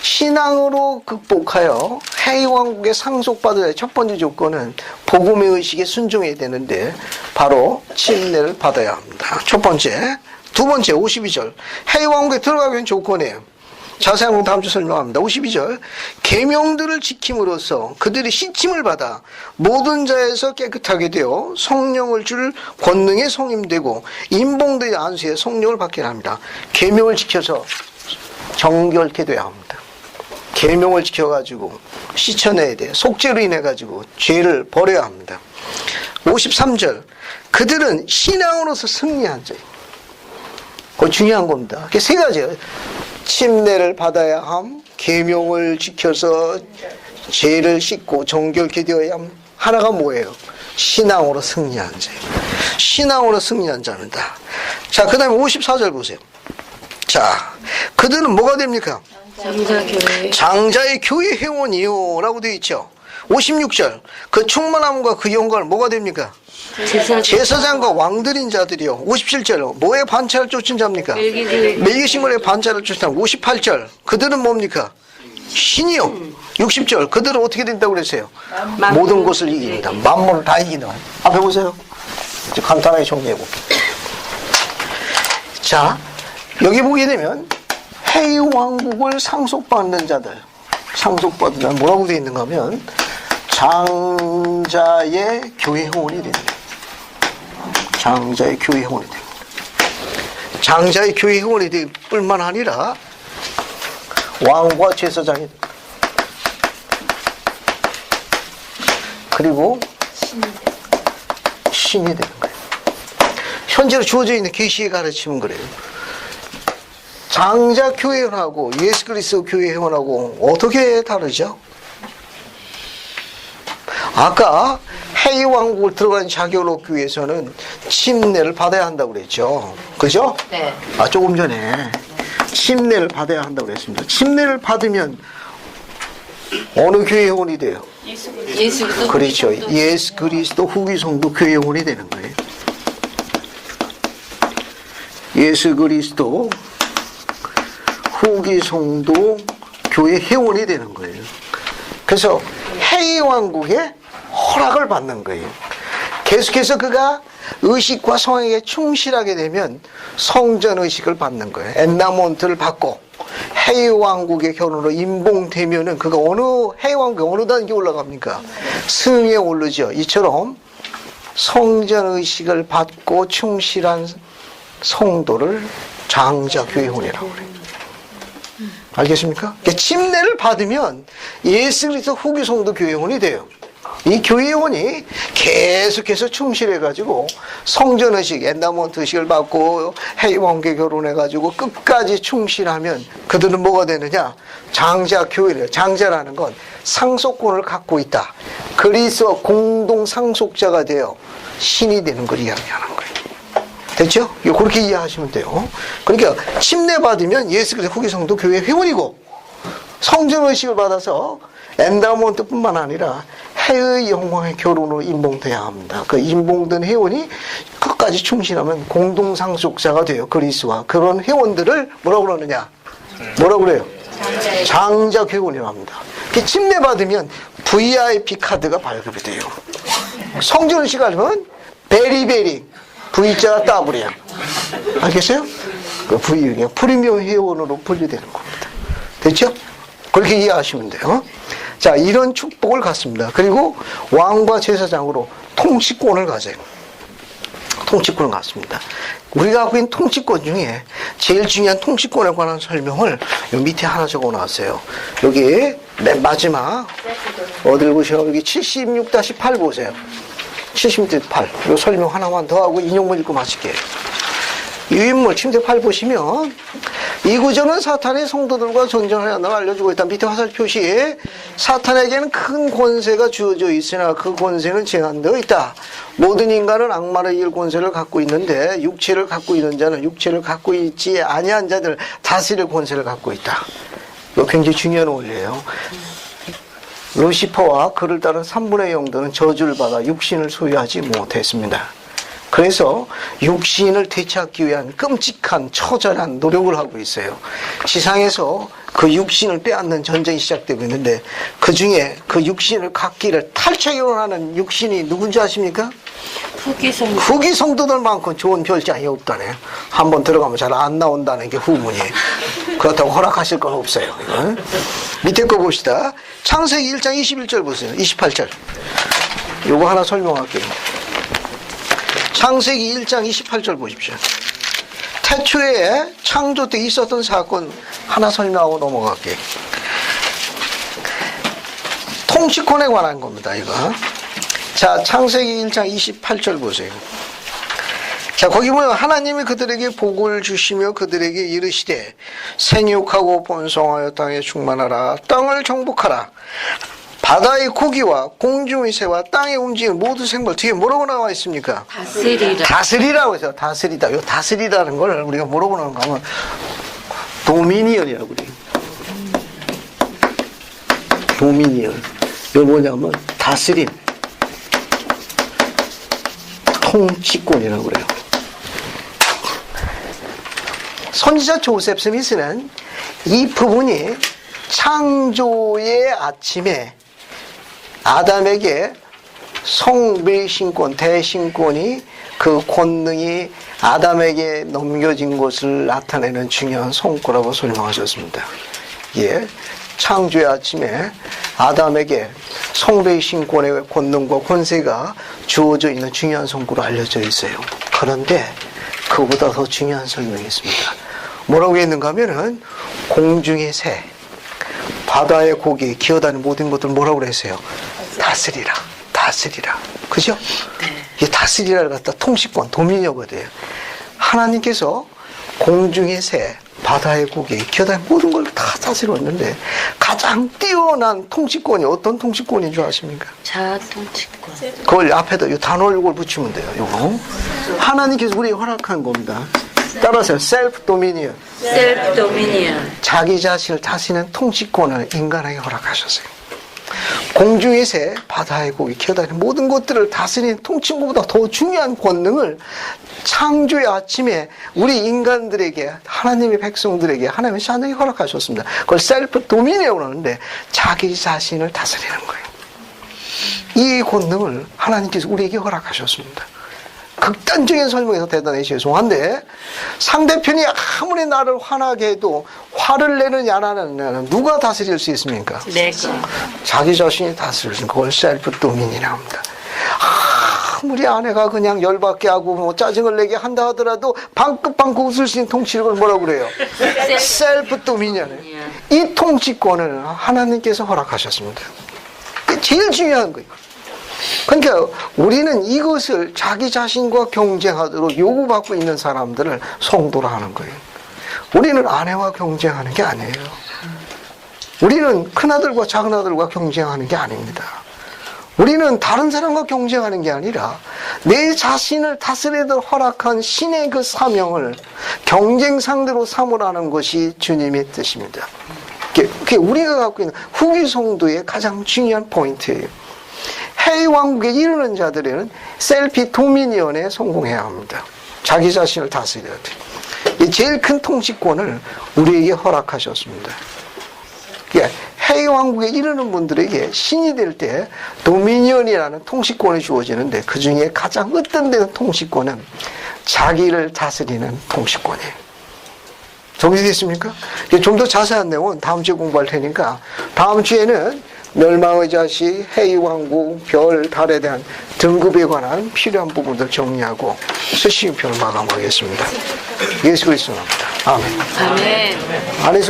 신앙으로 극복하여 해이왕국에 상속받을 첫 번째 조건은 복음의 의식에 순종해야 되는데 바로 침례를 받아야 합니다. 첫 번째. 두 번째 52절 해이왕국에 들어가기 위한 조건이에요. 자세한 건 다음 주 설명합니다. 52절 계명들을 지킴으로써 그들이 씻김을 받아 모든 자에서 깨끗하게 되어 성령을 줄 권능에 성임되고 인봉들의 안수에 성령을 받게 합니다. 계명을 지켜서 정결케 돼야 합니다. 계명을 지켜가지고 씻어내야 돼요. 속죄로 인해가지고 죄를 버려야 합니다. 53절 그들은 신앙으로서 승리한 자예요. 그거 중요한 겁니다. 그게 세 가지예요. 침례를 받아야 함, 계명을 지켜서 죄를 씻고 정결케 되어야 함. 하나가 뭐예요? 신앙으로 승리한 자예요. 신앙으로 승리한 자입니다. 자, 그 다음에 54절 보세요. 자, 그들은 뭐가 됩니까? 장자의 교회 회원이요 라고 되어 있죠. 56절 그 충만함과 그 영광을 뭐가 됩니까? 제사장과 왕들인 자들이요. 57절 뭐의 반차를 쫓은 자입니까? 멜기신골의 반차를 쫓은 자. 58절 그들은 뭡니까? 신이요. 60절 그들은 어떻게 된다고 그랬어요? 모든 것을 이깁니다. 만물을 다 이기는. 앞에 보세요. 이제 간단하게 정리해 볼게요. 자, 여기 보게 되면 해이왕국을 상속받는 자들, 상속받는 자는 뭐라고 되어 있는가 하면 장자의 교회 회원이 됩니다. 장자의 교회 회원이 됩니다. 장자의 교회 회원이 될 뿐만 아니라 왕과 제사장이 그리고 신이 되는 거예요. 현재로 주어져 있는 계시의 가르침은 그래요. 장자 교회 회원하고 예수 그리스도 교회 회원하고 어떻게 다르죠? 아까 해이 왕국을 들어간 자격을 얻기 위해서는 침례를 받아야 한다고 그랬죠. 그죠? 네. 조금 전에 침례를 받아야 한다고 그랬습니다. 침례를 받으면 어느 교회 회원이 돼요? 예수 그렇죠. 예수 그리스도 후기 성도 교회 회원이 되는 거예요. 예수 그리스도 후기 성도 교회 회원이 되는 거예요. 그래서 해이 왕국의 허락을 받는 거예요. 계속해서 그가 의식과 성에게 충실하게 되면 성전 의식을 받는 거예요. 엔다몬트를 받고 해이 왕국의 결혼으로 임봉되면은 그가 해이 왕국의 어느 단계 올라갑니까? 승에 오르죠. 이처럼 성전 의식을 받고 충실한 성도를 장자 교회원이라고 그래요. 알겠습니까? 침례를 받으면 예수 그리스도 후기 성도 교회원이 돼요. 이 교회원이 계속해서 충실해가지고 성전의식, 엔다몬트 의식을 받고 해왕계 결혼해가지고 끝까지 충실하면 그들은 뭐가 되느냐? 장자 교회래요. 장자라는 건 상속권을 갖고 있다. 그리스도 공동 상속자가 되어 신이 되는 걸 이야기하는 거예요. 됐죠? 그렇게 이해하시면 돼요. 그러니까 침례받으면 예수 그리스도 후기 성도 교회 회원이고 성전의식을 받아서 엔다몬트뿐만 아니라 해의 영광의 결혼으로 임봉돼야 합니다. 그 임봉된 회원이 끝까지 충실하면 공동상속자가 돼요. 그리스도와 그런 회원들을 뭐라고 그러느냐? 뭐라고 그래요? 장자 교회원이라고 합니다. 침례받으면 VIP 카드가 발급이 돼요. 성전의식 하면 베리베리 V자가 더블이야. 알겠어요? 그 V 프리미엄 회원으로 분류되는 겁니다. 됐죠? 그렇게 이해하시면 돼요. 자, 이런 축복을 갖습니다. 그리고 왕과 제사장으로 통치권을 가져요. 통치권을 갖습니다. 우리가 갖고 있는 통치권 중에 제일 중요한 통치권에 관한 설명을 여기 밑에 하나 적어 놨어요. 여기 맨 마지막 어딜 보세요? 여기 76-8 보세요. 76-8. 이 설명 하나만 더 하고 인용문 읽고 마칠게요. 유인물 76-8 보시면 이 구절은 사탄이 성도들과 전쟁을 한다고 알려주고 있다. 밑에 화살 표시에 사탄에게는 큰 권세가 주어져 있으나 그 권세는 제한되어 있다. 모든 인간은 악마를 이길 권세를 갖고 있는데 육체를 갖고 있는 자는 육체를 갖고 있지 아니한 자들 다스릴 권세를 갖고 있다. 이거 굉장히 중요한 원리예요. 루시퍼와 그를 따른 3분의 영들은 저주를 받아 육신을 소유하지 못했습니다. 그래서 육신을 되찾기 위한 끔찍한 처절한 노력을 하고 있어요. 지상에서 그 육신을 빼앗는 전쟁이 시작되고 있는데 그 중에 그 육신을 갖기를 탈취하려고 하는 육신이 누군지 아십니까? 후기 성도들만큼 좋은 별장이 없다네. 한번 들어가면 잘 안 나온다는 게 후문이에요. 그렇다고 허락하실 건 없어요. 밑에 거 봅시다. 창세기 1장 21절 보세요. 28절. 요거 하나 설명할게요. 창세기 1장 28절 보십시오. 태초에 창조 때 있었던 사건 하나 설명하고 넘어갈게요. 통치권에 관한 겁니다, 이거. 자, 창세기 1장 28절 보세요. 자, 거기 보면 하나님이 그들에게 복을 주시며 그들에게 이르시되 생육하고 번성하여 땅에 충만하라. 땅을 정복하라. 바다의 고기와 공중의 새와 땅에 움직이는 모든 생물 뒤에 뭐라고 나와 있습니까? 다스리라. 다스리라고 해서 다스리다. 요 다스리다는 걸 우리가 뭐라고 나오는가 하면 도미니언이라고 그래요. 도미니언. 이거 뭐냐면 다스림. 통치권이라고 그래요. 선지자 조셉 스미스는 이 부분이 창조의 아침에 아담에게 성배신권, 대신권이 그 권능이 아담에게 넘겨진 것을 나타내는 중요한 성과라고 설명하셨습니다. 예, 창조의 아침에 아담에게 성배신권의 권능과 권세가 주어져 있는 중요한 성과로 알려져 있어요. 그런데 그거보다 더 중요한 설명이 있습니다. 뭐라고 했는가 하면은 공중의 새, 바다의 고기, 기어다니는 모든 것들 뭐라고 그랬어요? 다스리라. 다스리라. 그죠? 이 다스리라를 갖다 통치권, 도민이거든요. 하나님께서 공중의 새, 바다의 고기, 기어다니는 모든 걸 다 다스렸는데 가장 뛰어난 통치권이 어떤 통치권인 줄 아십니까? 자아통치권. 그걸 앞에다 이 단어를 이걸 붙이면 돼요. 이거 하나님께서 우리에게 허락한 겁니다. 따라서 self dominion, 셀프 도미니언. 자기 자신을 다스리는 통치권을 인간에게 허락하셨어요. 공중의 새, 바다의 고기, 기어다니는 모든 것들을 다스리는 통치권보다 더 중요한 권능을 창조의 아침에 우리 인간들에게, 하나님의 백성들에게 하나님의 자녀에게 허락하셨습니다. 그걸 셀프 도미니언이라고 하는데 자기 자신을 다스리는 거예요. 이 권능을 하나님께서 우리에게 허락하셨습니다. 극단적인 설명에서 대단히 죄송한데 상대편이 아무리 나를 화나게 해도 화를 내느냐 안 하느냐는 누가 다스릴 수 있습니까? 내가. 자기 자신이 다스리는 그걸 셀프 도민이라고 합니다. 아무리 아내가 그냥 열받게 하고 뭐 짜증을 내게 한다 하더라도 방긋방긋 웃을 수 있는 통치력을 뭐라고 그래요? 셀프 도민이잖아요. 이 통치권을 하나님께서 허락하셨습니다. 그게 제일 중요한 거예요. 그러니까 우리는 이것을 자기 자신과 경쟁하도록 요구받고 있는 사람들을 성도라 하는 거예요. 우리는 아내와 경쟁하는 게 아니에요. 우리는 큰아들과 작은아들과 경쟁하는 게 아닙니다. 우리는 다른 사람과 경쟁하는 게 아니라 내 자신을 다스리도록 허락한 신의 그 사명을 경쟁 상대로 삼으라는 것이 주님의 뜻입니다. 그게 우리가 갖고 있는 후기 성도의 가장 중요한 포인트예요. 해외 왕국에 이르는 자들에는 셀피 도미니언에 성공해야 합니다. 자기 자신을 다스려야 돼요. 이 제일 큰 통치권을 우리에게 허락하셨습니다. 해외 왕국에 이르는 분들에게 신이 될 때 도미니언이라는 통치권이 주어지는데 그 중에 가장 으뜸되는 통치권은 자기를 다스리는 통치권이에요. 정리됐습니까? 좀 더 자세한 내용은 다음 주에 공부할 테니까 다음 주에는 멸망의 자식, 해의 왕국, 별, 달에 대한 등급에 관한 필요한 부분들 정리하고 스시표를 마감하겠습니다. 예수 그리스도입니다. 아멘. 아멘. 안에서